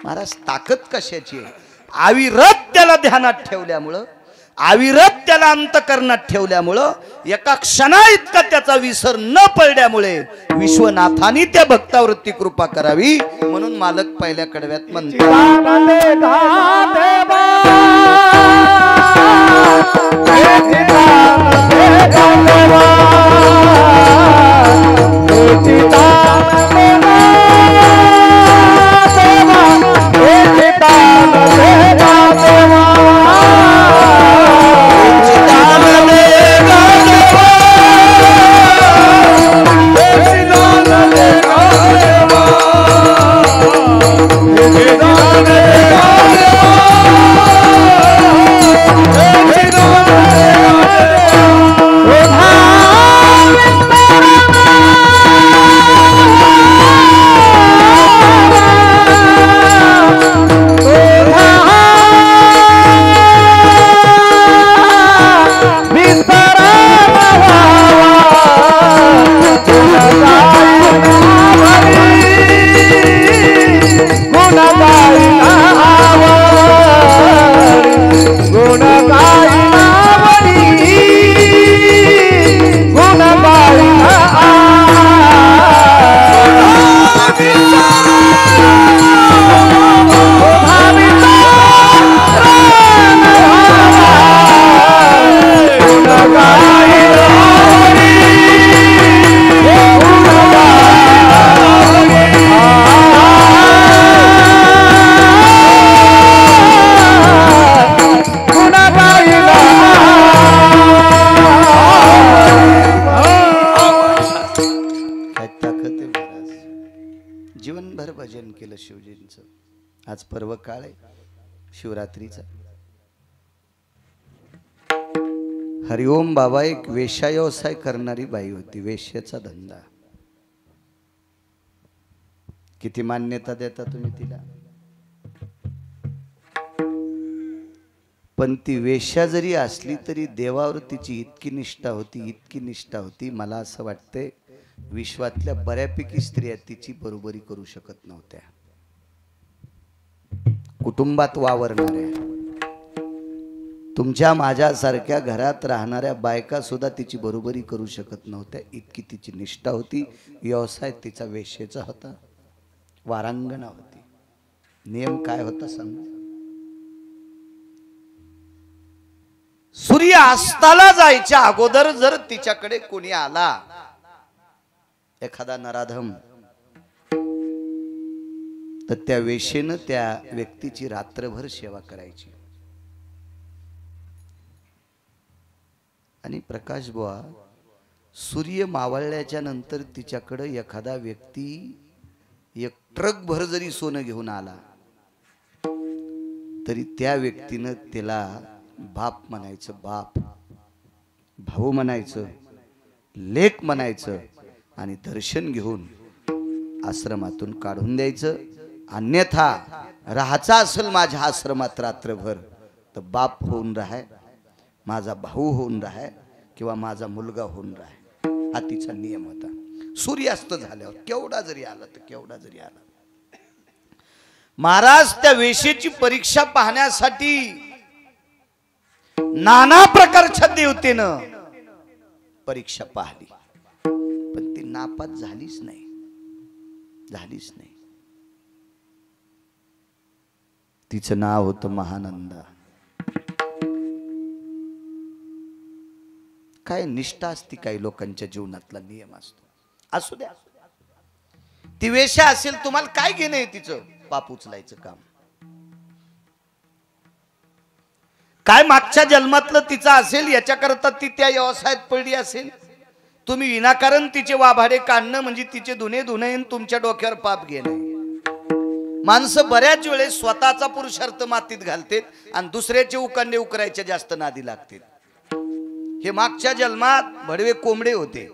[SPEAKER 1] महाराज ताकद कशाची आहे? अविरत त्याला ध्यानात ठेवल्यामुळं, अविरत त्याला अंतकरणात ठेवल्यामुळं, एका क्षणा इतका त्याचा विसर न पडल्यामुळे विश्वनाथानी त्या भक्तावरती कृपा करावी. म्हणून मालक पहिल्या कडव्यात म्हणतात, जीवनभर भजन केलं शिवजींचं. आज पर्व काळ आहे शिवरात्रीचा. हरिओम बाबा एक वेश्या व्यवसाय करणारी बाई होती, वेश्याचा धंदा. किती मान्यता देता तुम्ही तिला? पण ती वेश्या जरी असली तरी देवावर तिची इतकी निष्ठा होती, मला असं वाटतंय विश्वातल्या बऱ्यापैकी स्त्रिया तिची बरोबरी करू शकत नव्हत्या. कुटुंबात वावरणाऱ्या, तुमच्या माझ्यासारख्या घरात राहणाऱ्या बायका सुद्धा तिची बरोबरी करू शकत नव्हत्या. इतकी तिची निष्ठा होती. व्यवसाय तिचा वेश्येचा होता, वारांगणा होती. नियम काय होता सांग? सूर्य अस्ताला जायच्या अगोदर जर तिच्याकडे कोणी आला, एखादा नराधम, तर त्या वेशेनं त्या व्यक्तीची रात्रभर सेवा करायची. आणि प्रकाश बुवा, सूर्य मावळल्याच्या नंतर तिच्याकडे एखादा व्यक्ती एक ट्रक भर जरी सोनं घेऊन आला तरी त्या व्यक्तीनं त्याला बाप म्हणायचं, बाप, भाऊ म्हणायचं, लेक म्हणायचं आणि दर्शन घेऊन आश्रमातून काढून द्यायचं. अन्यथा राहायचा असेल माझ्या आश्रमात रात्रभर तर बाप होऊन राहाय, माझा भाऊ होऊन राहाय किंवा माझा मुलगा होऊन राहाय. हा तिचा नियम होता. सूर्यास्त झाल्यावर केवढा जरी आला तर केवढा जरी आला. महाराज त्या वेशेची परीक्षा पाहण्यासाठी नाना प्रकारच्या देवतेनं परीक्षा पाहिली, पण ती नापास झालीच नाही. तिचं नाव होतं महानंदा. काय निष्ठा असती काही लोकांच्या जीवनातला नियम असतो. असू द्या, ती वेश्या असेल, तुम्हाला काय घेणं आहे तिचं? पाप उचलायचं काम. काय मागच्या जन्मातलं तिचं असेल याच्याकरता ती त्या व्यवसायात पडली असेल. तुम्ही विनाकारण तिचे वाभाडे काढणं म्हणजे तिचे धुणे धुणे तुमच्या डोक्यावर पाप घेणं. माणसं बऱ्याच वेळेस स्वतःचा पुरुषार्थ मातीत घालतात आणि दुसऱ्याचे उकांडे उकरायच्या जास्त नादी लागतात. हे मागच्या जन्मात भडवे कोंबडे होते,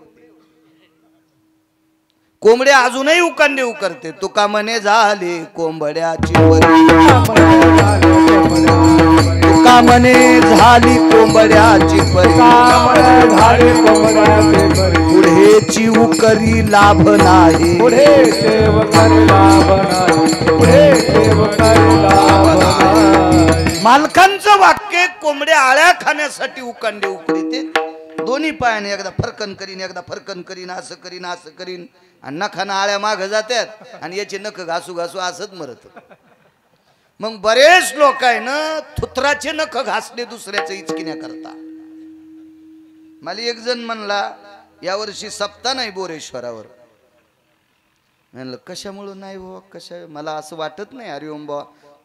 [SPEAKER 1] कोंबड्या अजूनही उकांडे उकरते. तुका म्हणे झाली कोंबड्याची परी, तुका म्हणे झाली कोंबड्याची परी, पुढेची उकरी लाभ नाही, मालकांचं वाक्य कोंबड्या आळ्या खाण्यासाठी उकांडे उकरीते. दोन्ही पायाने एकदा फरकन करीन एकदा फरकन करीन, असं करीन असं करीन, आणि नखाना आळ्या माग जातात आणि याचे नख घासू घासू असंच मरत. मग बरेच लोक आहे ना थुत्राचे नख घासले दुसऱ्याचं इचकिण्या करता. मला एक जण म्हणला यावर्षी सप्ताह नाही बोरेश्वरावर. म्हणलं कशामुळं नाही हो, कशा, मला असं वाटत नाही हरिओम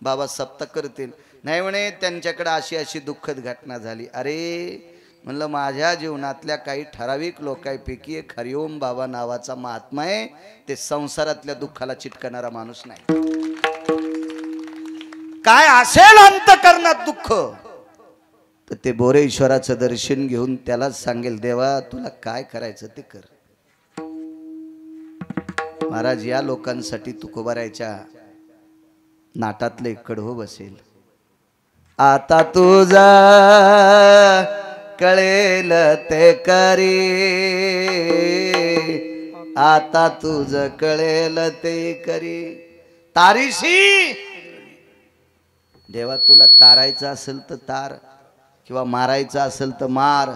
[SPEAKER 1] बाबा सप्ताह करतील. नाही म्हणे त्यांच्याकडे अशी अशी दुःखद घटना झाली. अरे म्हणलं माझ्या जीवनातल्या काही ठराविक लोकांपैकी एक हरिओम बाबा नावाचा महात्मा आहे. ते संसारातल्या दुःखाला चिटकणारा माणूस नाही. काय असेल अंतकरणात दुःख तर ते बोरेश्वराचं दर्शन घेऊन त्यालाच सांगेल देवा तुला काय करायचं ते कर. महाराज या लोकांसाठी तुकोबारायच्या नाटातले कडहो बसेल. आता तुझा कळेल ते करी, आता तुझ कळेल ते करी. तारीशी देवा तुला तारायचं असेल तर तार, किंवा मारायचं असेल तर मार,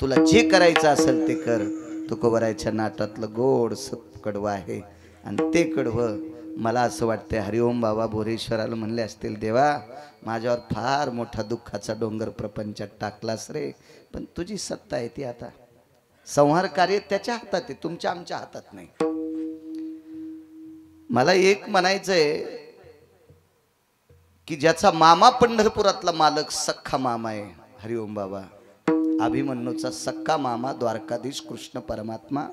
[SPEAKER 1] तुला जे करायचं असेल ते कर. तुकोबारायच्या नाटातलं गोड सत कडवं आहे. आणि ते कडवं मला असं वाटतं हरिओम बाबा बोरेश्वराला म्हणले असतील देवा माझ्यावर फार मोठा दुःखाचा डोंगर प्रपंचात टाकलास रे, पण तुझी सत्ता आहे ती आता संहार कार्य त्याच्या हातात आहे, तुमच्या आमच्या हातात नाही. मला एक म्हणायचंय की ज्याचा मामा पंढरपुरातला मालक सख्खा मामा आहे हरिओम बाबा, अभिमन्यूचा सख्खा मामा द्वारकाधीश कृष्ण परमात्मा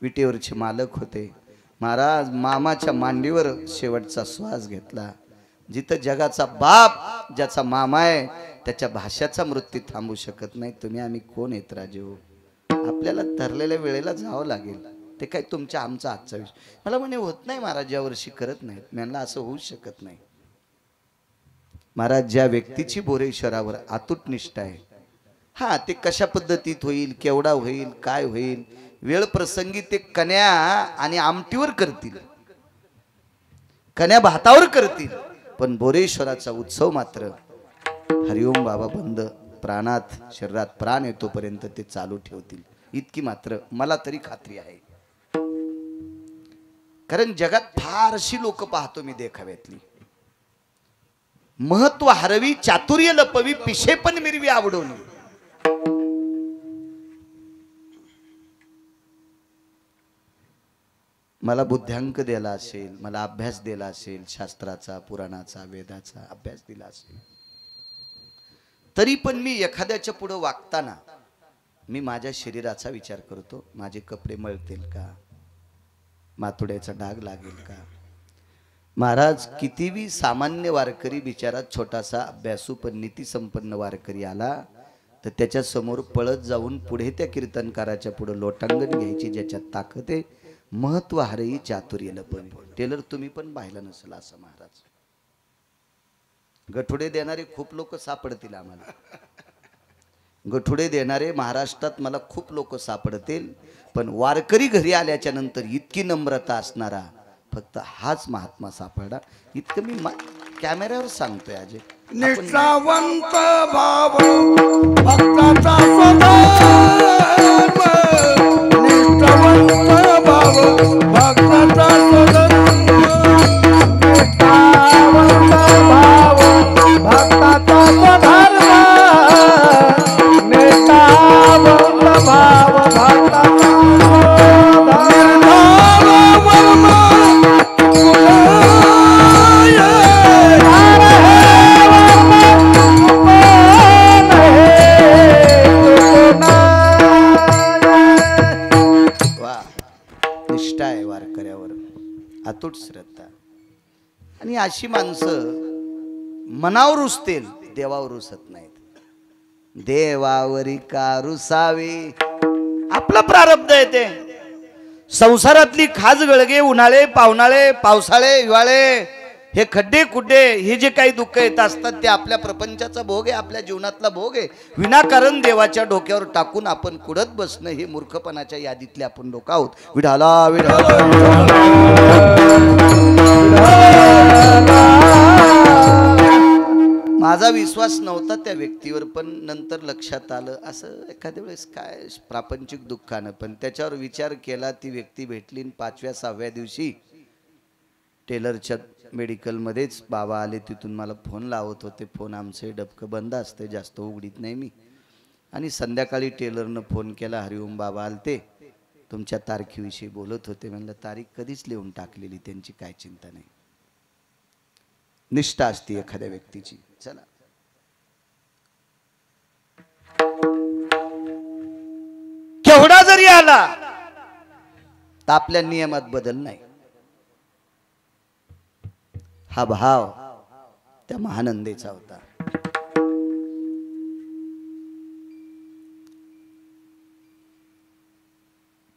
[SPEAKER 1] विटेवरचे मालक होते. महाराज मामाच्या मांडीवर शेवटचा श्वास घेतला. जिथं जगाचा बाप ज्याचा मामा आहे त्याच्या भाषाचा मृत्यू थांबू शकत नाही. तुम्ही आम्ही कोण येत राजू, आपल्याला ठरलेल्या वेळेला जावं लागेल. ते काय तुमच्या आमचा आजचा विषय. मला म्हणे होत नाही महाराज यावर्षी करत नाहीत. म्हणलं असं होऊ शकत नाही महाराज. ज्या व्यक्तीची बोरेश्वरावर अतूट निष्ठा आहे, हा ते कशा पद्धतीत होईल, केवढा होईल, काय होईल, वेळ प्रसंगी ते कन्या आणि आमटीवर करतील, कन्या भातावर करतील, पण बोरेश्वराचा उत्सव मात्र हरिओम बाबा बंद प्राणात शरीरात प्राण येतोपर्यंत ते चालू ठेवतील. इतकी मात्र मला तरी खात्री आहे. कारण जगात फारशी लोक पाहतो मी देखाव्यातली. महत्व हरवी चातुर्य लपवी पिशे पण मिरवी आवडून. मला बुद्ध्यांक दिला असेल, मला अभ्यास दिला असेल, शास्त्राचा पुराणाचा वेदाचा अभ्यास दिला असेल, तरी पण मी एखाद्याच्या पुढे वागताना मी माझ्या शरीराचा विचार करतो. माझे कपडे मळतील का, माथुड्याचा डाग लागेल का. महाराज कितीही सामान्य वारकरी बिचारात छोटासा अभ्यासू पण नीती संपन्न वारकरी आला तर त्याच्या समोर पळत जाऊन पुढे त्या कीर्तनकाराच्या पुढे लोटांगण घ्यायची ज्याच्यात ताकद आहे. महत्व हरही चातुर्य लपवी. टेलर तुम्ही पण पाहिलं नसेल असं महाराज. गठुडे देणारे खूप लोक सापडतील आम्हाला. गठुडे देणारे महाराष्ट्रात मला खूप लोक सापडतील, पण वारकरी घरी आल्याच्या नंतर इतकी नम्रता असणारा फक्त हाच महात्मा सापडा. इतकं मी कॅमेऱ्यावर सांगतोय. अजय
[SPEAKER 2] निष्ठावंत भाव भक्ताचा स्वधर्म, निष्ठावंत भाव भक्ताचा स्वधर्म, निष्ठावंत भाव भक्ताचा स्वधर्म, निष्ठावंत भाव भक्ताचा
[SPEAKER 1] अतूट श्रद्धा. आणि अशी माणसं मनावर रुसतील, देवावर रुसत नाहीत. देवावरी का रुसावे, आपलं प्रारब्ध आहे ते. संसारातली खाज गळगे, उन्हाळे पावसाळे पावसाळे हिवाळे, हे खड्डे खुड्डे, हे जे काही दुःख येत असतात ते आपल्या प्रपंचाचा भोग आहे, आपल्या जीवनातला भोग आहे. विनाकारण देवाच्या डोक्यावर टाकून आपण कुडत बसणं हे मूर्खपणाच्या यादीतले आपण लोक आहोत. विढाला विढाला माझा विश्वास नव्हता त्या व्यक्तीवर, पण नंतर लक्षात आलं असं एखाद्या वेळेस काय प्रापंचिक दुःखानं, पण त्याच्यावर विचार केला. ती व्यक्ती भेटली. 5व्या 6व्या दिवशी टेलरच्या मेडिकलमध्येच बाबा आले. तिथून मला फोन लावत होते. फोन आमचे डबकं बंद असते, जास्त उघडीत नाही मी. आणि संध्याकाळी टेलरनं फोन केला, हरिओम बाबा आलते, तुमच्या तारखेविषयी बोलत होते. म्हणलं तारीख कधीच लिहून टाकलेली, त्यांची काय चिंता नाही. निष्ठा असते एखाद्या व्यक्तीची. चला केवढा जरी आला तर आपल्या नियमात बदल नाही. हा भाव त्या महानंदेचा होता.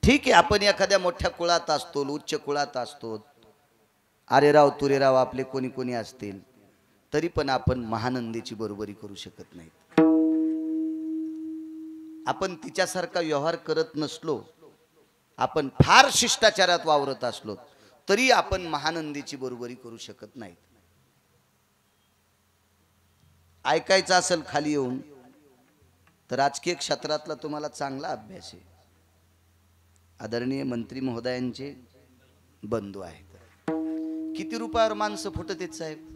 [SPEAKER 1] ठीक आहे, आपण एखाद्या मोठ्या कुळात असतो, उच्च कुळात असतो, आरेराव तुरेराव आपले कोणी कोणी असतील, तरी पण आपण महानंदेची बरोबरी करू शकत नाही. आपण तिच्यासारखा व्यवहार करत नसलो, आपण फार शिष्टाचारात वावरत असलो, तरी आपण महानंदेची बरोबरी करू शकत नाही. ऐकायचं असेल खाली येऊन तर राजकीय क्षेत्रातला तुम्हाला चांगला अभ्यास आहे. आदरणीय मंत्री महोदयांचे बंधू आहेत. किती रुपयावर माणसं फुटत आहेत साहेब?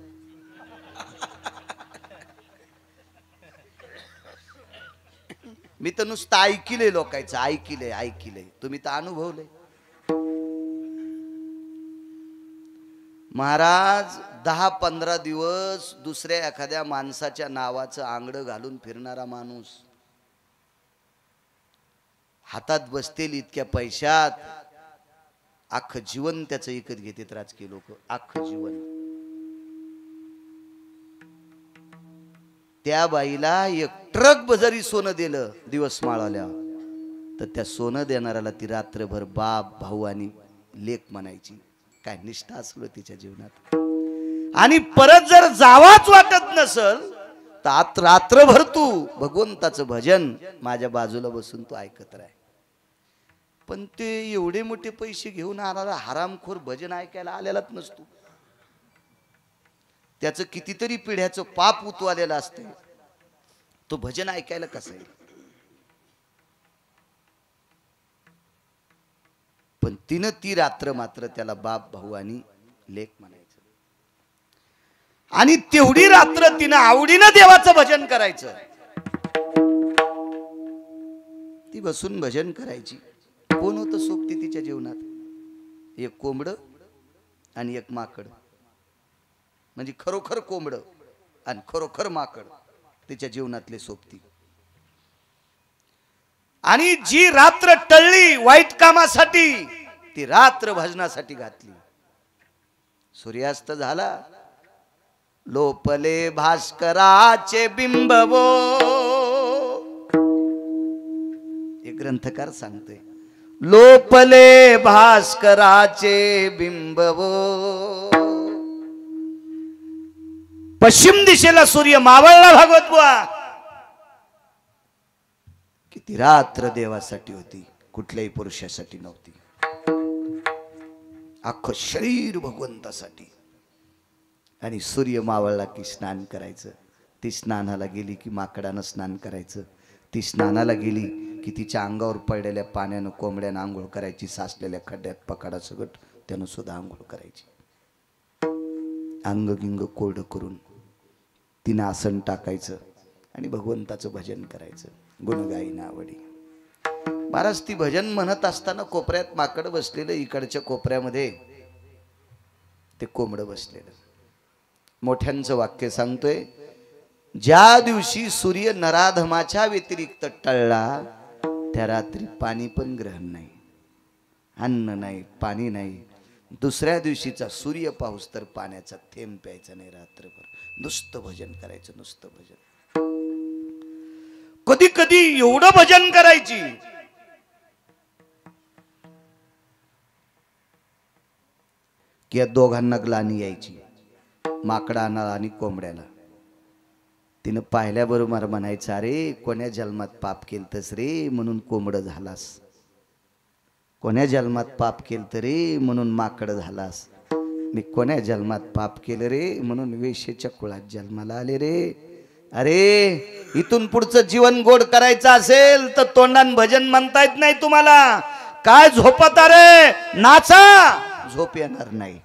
[SPEAKER 1] मी तर नुसतं ऐकिले, लोकांचं ऐकिले. तुम्ही तर अनुभवले. महाराज 10-15 दिवस दुसऱ्या एखाद्या माणसाच्या नावाचं आंगडं घालून फिरणारा माणूस, हातात बसतील इतक्या पैशात अख्खं जीवन त्याचं विकत घेतात राजकीय लोक. अख्खं जीवन. त्या बाईला 1 ट्रक जरी सोनं दिलं दिवस माळाल्या, तर त्या सोनं देणाऱ्याला ती रात्रभर बाप भाऊ आणि लेक म्हणायची. काय निष्ठा असलो तिच्या जीवनात. आणि परत जर जावाच वाटत नसल तर रात्रभर तू भगवंताचं भजन माझ्या बाजूला बसून तू ऐकत राह. पण ते एवढे मोठे पैसे घेऊन आणारा हरामखोर भजन ऐकायला आलेलाच नसतो. त्याचं कितीतरी पिढ्याचं पाप उतवालेलं असते, तो भजन ऐकायला कसा येईल? पण तिनं ती रात्र मात्र त्याला बाप भाऊ आणि लेक म्हणायचं. आणि तेवढी रात्र तिनं आवडीनं देवाचं भजन करायचं. ती बसून भजन करायची. कोण होतं सोबती तिच्या जीवनात? 1 कोंबड आणि 1 माकड. म्हणजे खरोखर कोंबड आणि खरोखर माकड तिच्या जीवनातले सोबती. आणि जी रात्र टळली वाईट कामासाठी, ती रात्र भजनासाठी घातली. सूर्यास्त झाला, लोपले भास्कराचे बिंबवो. एक ग्रंथकार सांगतोय, लोपले भास्कराचे बिंबवो. पश्चिम दिशेला सूर्य मावळला. भागवत बुवा, किती रात्र देवासाठी होती, कुठल्याही पुरुषासाठी नव्हती. अख्खं शरीर भगवंतासाठी. आणि सूर्य मावळला की स्नान करायचं. ती स्नानाला गेली की माकडानं स्नान करायचं. ती स्नानाला गेली की तिच्या अंगावर पडलेल्या पाण्यानं कोंबड्यानं आंघोळ करायची. साचलेल्या खड्ड्यात पकाडा सगट त्यानं सुद्धा आंघोळ करायची. अंग गिंग कोरडं करून तिनं आसन टाकायचं आणि भगवंताचं भजन करायचं. गुणगायी आवडी. महाराज ती भजन म्हणत असताना कोपऱ्यात माकड बसलेलं, इकडच्या कोपऱ्यामध्ये ते कोंबड बसलेलं. मोठ्यांचं वाक्य सांगतोय, ज्या दिवशी सूर्य नराधमाच्या व्यतिरिक्त टळला, त्या रात्री पाणी पण ग्रहण नाही, अन्न नाही, पाणी नाही. दुसऱ्या दिवशीचा सूर्य पाऊस तर पाण्याचा थेंब प्यायचा नाही. रात्रभर नुसतं भजन करायचं, नुसतं भजन. कधी कधी एवढं भजन करायची की या दोघांना ग्लानी यायची, माकडाला आणि कोंबड्याला. तिनं पाहिल्याबरोबर म्हणायचं, अरे कोण्या जन्मात पाप केलतस रे म्हणून कोंबडं झालास, कोण्या जन्मात पाप केलं रे म्हणून माकड झालास, मी कोण्या जन्मात पाप केलं रे म्हणून वेश्येच्या कुळात जन्माला आले रे. अरे इथून पुढचं जीवन गोड करायचं असेल तर तोंडान भजन म्हणता येत नाही तुम्हाला. काय झोपता रे, नाचा, झोप येणार नाही.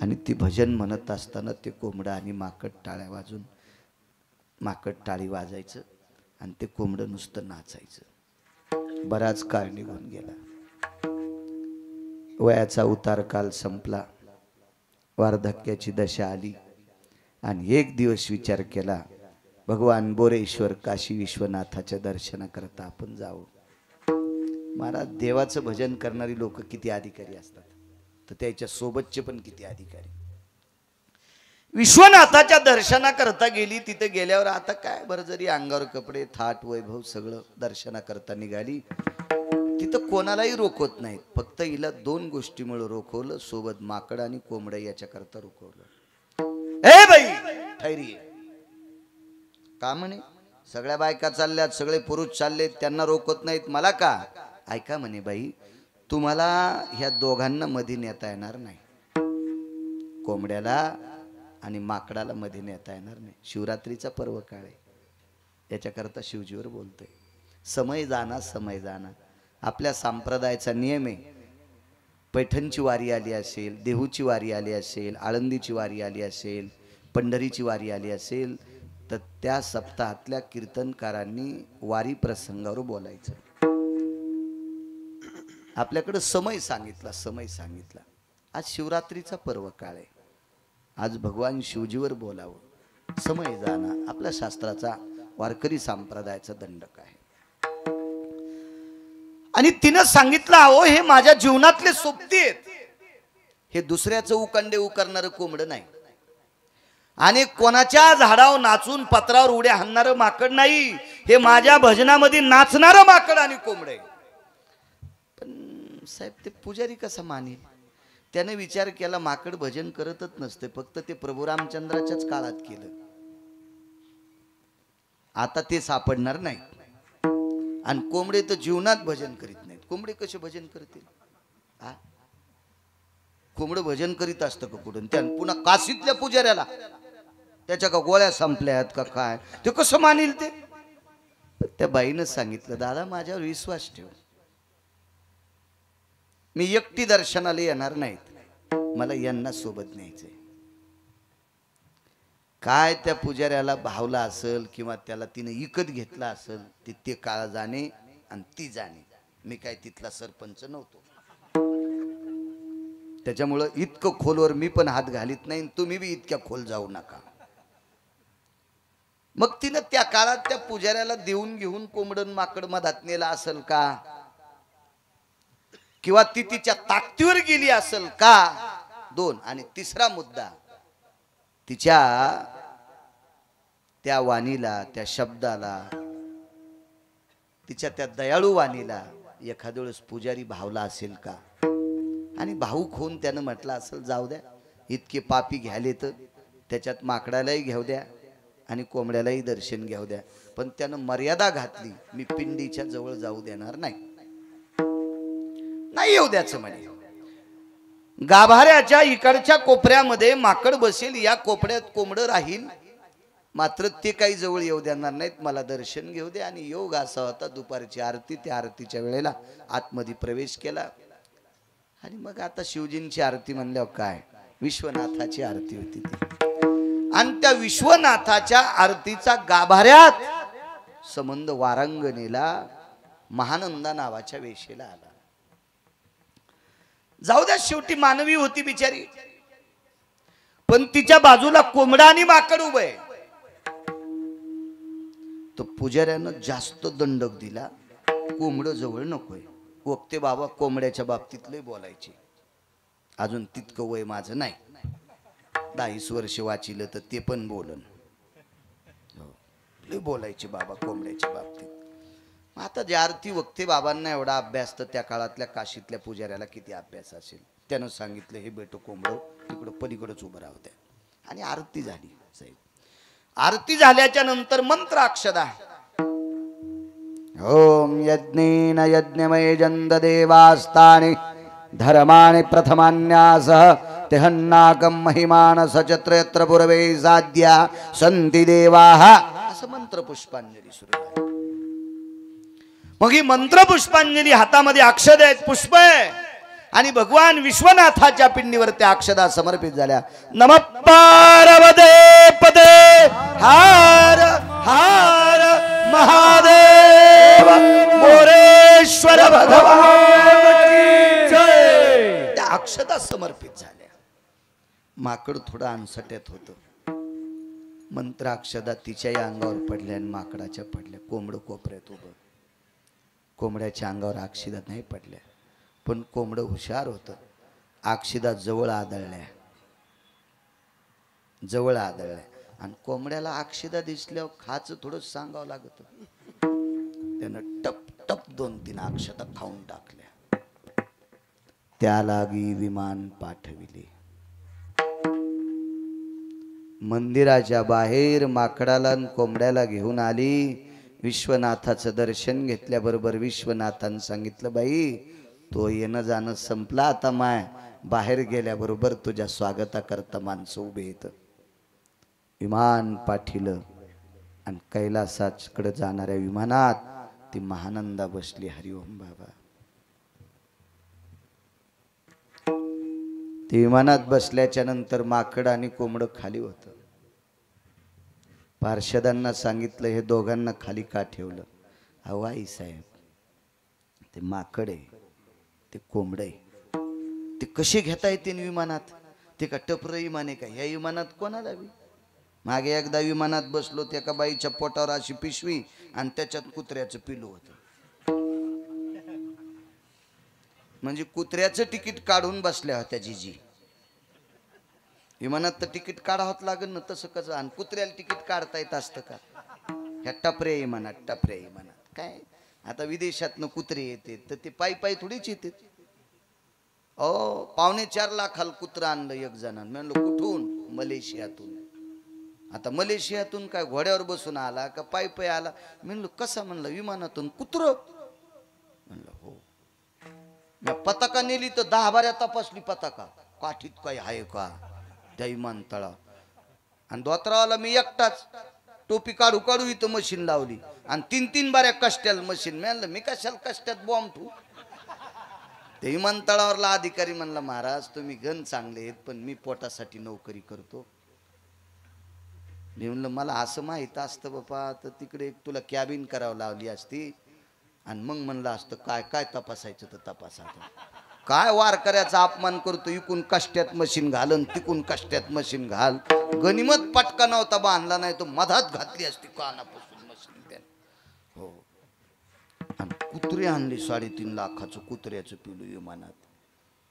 [SPEAKER 1] आणि ती भजन म्हणत असताना ते कोंबडं आणि माकड टाळ्या वाजून, माकड टाळी वाजायचं आणि ते कोंबडं नुसतं नाचायचं. बराच काळ निघून गेला. वयाचा उतार काल संपला, वार्धक्याची दशा आली आणि एक दिवस विचार केला, भगवान बोरेश्वर काशी विश्वनाथाच्या दर्शनाकरता आपण जाऊ. महाराज, देवाचं भजन करणारी लोक किती अधिकारी असतात, तर त्याच्या सोबतचे पण किती अधिकारी. विश्वनाथाच्या दर्शनाकरता गेली. तिथे गेल्यावर आता काय बरं, जरी अंगावर कपडे, थाट, वैभव सगळं दर्शनाकरता निघाली. तिथं कोणालाही रोखवत नाहीत, फक्त हिला दोन गोष्टीमुळे रोखवलं, सोबत माकड आणि कोंबड्या याच्याकरता रोखवलं. ए बाई ठैरी का म्हणे, सगळ्या बायका चालल्यात, सगळे पुरुष चाललेत, त्यांना रोखत नाहीत, मला का? ऐका म्हणे बाई, तुम्हाला ह्या दोघांना मध्ये नेता येणार नाही, कोंबड्याला आणि माकडाला मध्ये नेता येणार नाही. शिवरात्रीचा पर्व काळ आहे, याच्याकरता शिवजीवर बोलतोय. समय जाना, समय जाना. आपल्या संप्रदायाचा नियम आहे, पैठणची वारी आली असेल, देहूची वारी आली असेल, आळंदीची वारी आली असेल, पंढरीची वारी आली असेल, तर त्या सप्ताहातल्या कीर्तनकारांनी वारी प्रसंगावर बोलायचं. आपल्याकडे समय सांगितला, समय सांगितला. आज शिवरात्रीचा पर्व काळ आहे, आज भगवान शिवजीवर बोलावं. समय जाना आपल्या शास्त्राचा, वारकरी संप्रदायाचा दंडक आहे. आणि तिनं सांगितलं, अहो हे माझ्या जीवनातले सोबती आहेत, हे दुसऱ्याचं उकंडे उकरणारं कोंबडं नाही, आणि कोणाच्या झाडावर नाचून पत्रावर उड्या हाणणारं माकड नाही, हे माझ्या भजनामध्ये नाचणारं माकड आणि कोंबडे. पण साहेब, ते पुजारी कसा मानेल? त्याने विचार केला, माकड भजन करतच नसते, फक्त ते प्रभू रामचंद्राच्याच काळात केलं, आता ते सापडणार नाही. आणि कोंबडे तर जीवनात भजन करीत नाहीत. कोंबडे कसे भजन करतील? कोंबडं भजन करीत असतं का कुठून? त्या पुन्हा काशीतल्या पुजाऱ्याला त्याच्या का गोळ्या संपल्यात का काय, ते कसं मानेल ते? त्या बाईनं सांगितलं, दादा माझ्यावर विश्वास ठेव, मी एकटी दर्शनाला येणार नाहीत, मला यांना सोबत न्यायचंय. काय त्या पुजाऱ्याला भावला असेल किंवा त्याला तिने इकत घेतला असेल, ते काळ जाणे आणि ती जाणे. मी काय तिथला सरपंच नव्हतो, त्याच्यामुळं इतकं खोलवर मी पण हात घालीत नाही, तुम्ही बी इतक्या खोल जाऊ नका. मग तिनं त्या काळात त्या पुजाऱ्याला देऊन घेऊन कोंबडन माकड मधात नेला असेल का, किंवा ती तिच्या ताकदीवर गेली असेल का? दोन. आणि तिसरा मुद्दा, तिच्या त्या वाणीला, त्या शब्दाला, तिच्या त्या दयाळू वाणीला एखाद्या वेळेस पुजारी भावला असेल का? आणि भाऊक होऊन त्यानं म्हटलं असेल, जाऊ द्या, इतके पापी घ्याले तर त्याच्यात माकडालाही घेऊ द्या आणि कोंबड्यालाही दर्शन घेऊ द्या, पण त्यानं मर्यादा घातली, मी पिंडीच्या जवळ जाऊ देणार नाही, नाही येऊ द्याचं म्हणे. गाभाऱ्याच्या इकडच्या कोपऱ्यामध्ये माकड बसेल, या कोपऱ्यात कोंबडं राहील, मात्र ते काही जवळ येऊ देणार नाहीत, मला दर्शन घेऊ दे. आणि योग असा होता, दुपारची आरती, त्या आरतीच्या वेळेला आतमध्ये प्रवेश केला. आणि मग आता शिवजींची आरती म्हणल्यावर काय, विश्वनाथाची आरती होती ती, आणि त्या विश्वनाथाच्या आरतीचा गाभाऱ्यात संबंध वारांगणीला महानंदा नावाच्या वेशेला आला. जाऊ द्या, शेवटी मानवी होती बिचारी, पण तिच्या बाजूला कोंबडा आणि माकड उभे. तो पुजाऱ्यानं जास्त दंडक दिला, कोंबड जवळ नकोय. वक्ते बाबा कोंबड्याच्या बाबतीत लय बोलायचे, अजून तितकं वय माझं नाही, 10 वर्ष वाचिलं तर ते पण बोलन, लय बोलायचे बाबा कोंबड्याच्या बाबतीत. आता ज्या आरती वक्ते बाबांना एवढा अभ्यास, तर त्या काळातल्या काशीतल्या पुजाऱ्याला किती अभ्यास असेल. त्यानं सांगितलं हे बेटो कोंबडं तिकडं पलीकडंच उभं राहू द्या. आणि आरती झाली साहेब. आरती झाल्याच्या नंतर मंत्र अक्षदा. ओम यज्ञेन यज्ञमय जंद देवास्तानि धर्माणि प्रथमान्यासः तेहन्नाकं महिमान सचत्र यत्र पूर्वे साध्या संति देवाः. असं मंत्र पुष्पांजली सुरू आहे. मग ही मंत्र पुष्पांजली हातामध्ये अक्षद आहेत, पुष्प आहे आणि भगवान विश्वनाथाच्या पिंडीवर त्या अक्षदा समर्पित झाल्या. नमः पार्वते पदे हार हार महादेव मोरेश्वर भगवान की जय. त्या अक्षदा समर्पित झाल्या. माकड थोडं अनसट्यात होतं. मंत्र अक्षदा तिच्याही अंगावर पडल्या आणि माकडाच्या पडल्या. कोंबडं कोपऱ्यात उभं. कोंबड्याच्या अंगावर अक्षदा नाही पडल्या, पण कोंबडं हुशार होतं. अक्षदा जवळ आदळल्या, जवळ आदळल्या आणि कोंबड्याला अक्षदा दिसल्यावर खाच थोडं सांगावं लागत. त्यानं टप टप 2-3 अक्षदा खाऊन टाकल्या. त्या लागी विमान पाठविले. मंदिराच्या बाहेर माकडाला आणि कोंबड्याला घेऊन आली. विश्वनाथाचं दर्शन घेतल्याबरोबर विश्वनाथानं सांगितलं बाई तो येणं जाणं संपला आता. माय बाहेर गेल्याबरोबर तुझ्या स्वागताकरता माणसं उभे येत. विमान पाठिलं आणि कैलासाकडे जाणाऱ्या विमानात ती महानंदा बसली. हरिओम बाबा. ती विमानात बसल्याच्या नंतर माकड आणि कोंबडं खाली होतं. पार्षदांना सांगितलं हे दोघांना खाली का ठेवलं. अहो आई साहेब ते माकड आहे ते कोंबड आहे, ते कसे घेता येते विमानात. ते का टपर विमान आहे का. ह्या विमानात कोणाला बी. मागे एकदा विमानात बसलो त्या एका बाईच्या पोटावर अशी पिशवी आणि त्याच्यात कुत्र्याचं पिलू होतं. म्हणजे कुत्र्याचं तिकीट काढून बसल्या होत्या जीजी. विमानात तर तिकीट काढावंच लागेल ना. तसं कसं आणि कुत्र्याला तिकीट काढता येत असतं का. ह्या टपऱ्या विमानात टपऱ्या विमानात काय. आता विदेशातनं कुत्रे येते तर ते पायी पायी थोडीच येते. 4.25 लाखाला कुत्रं आणलं एक जणांना. म्हणलं कुठून. मलेशियातून. आता मलेशियातून काय घोड्यावर बसून आला का पायी पायी आला. म्हणलं कसा. म्हणलं विमानातून. कुत्रं. म्हणलं हो. मी पताका नेली तर 10-12 तपासली पताका काठीत काही आहे का त्या विमानतळा. आणि धोत्रावाला मी एकटाच टोपी काढू काढू इथं मशीन लावली आणि 3-3 बाऱ्या कष्ट्याला मशीन. म्हणलं मी कशाला कष्ट्यात बॉम्ब ठेवू. ते विमानतळावरला अधिकारी म्हणला महाराज तुम्ही गण चांगले आहेत पण मी पोटासाठी नोकरी करतो. मी म्हणलं मला असं माहित असतं बापा तर तिकडे एक तुला कॅबिन करावं लावली असती आणि मग म्हणलं असतं काय काय तपासायचं तर तपासायचं. काय वारकऱ्याचा अपमान करतो. इकून कष्ट्यात मशीन घालन तिकून कष्ट्यात मशीन घाल. गनिमत पटका नव्हता बांधला नाही तो मधात घातली असती कानापासून मशीन त्याने. हो. आणि कुत्रे आणली 3.5 लाखाचं कुत्र्याचं पिलू विमानात.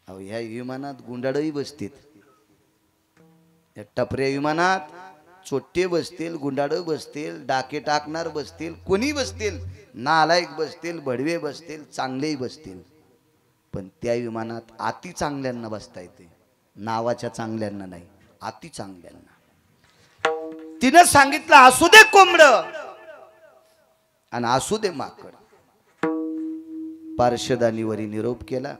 [SPEAKER 1] अहो ह्या विमानात गुंडाळही बसतील. या टपऱ्या विमानात चोट्टे बसतील, गुंडाळ बसतील, डाके टाकणार बसतील, कोणी बसतील, नालायक बसतील, भडवे बसतील, चांगलेही बसतील. पण त्या विमानात अति चांगल्यांना बसता येते. नावाच्या चांगल्यांना नाही, अति चांगल्यांना. तिनं सांगितलं असू दे कोंबड आणि असू दे माकड. पार्षदांनी वरी निरोप केला.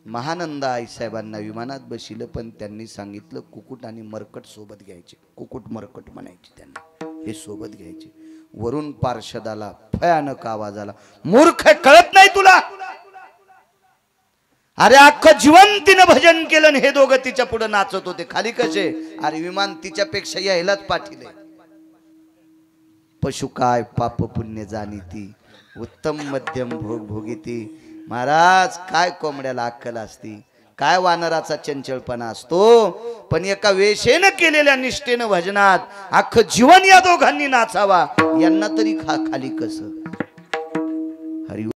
[SPEAKER 1] महानंदा आईसाहेबांना विमानात बसिलं पण त्यांनी सांगितलं कुकुट आणि मरकट सोबत घ्यायचे. कुकुट मरकट म्हणायचे त्यांना. हे सोबत घ्यायचे. वरून पार्षदाला भयानक आवाज आला. मूर्ख कळत नाही तुला. अरे अख्खं जीवन तिनं भजन केलं हे दोघं तिच्या पुढे नाचत होते. खाली कसे. अरे विमान तिच्यापेक्षा यायलाच पाठीले. पशु काय पाप पुण्य जाणीती उत्तम मध्यम भोग भोगीती. महाराज काय कोंबड्याला अक्कल असती. काय वानराचा चंचलपणा असतो. पण एका वेशेनं केलेल्या निष्ठेनं भजनात अख्खं जीवन या दोघांनी नाचावा. यांना तरी खाली कसं. हरि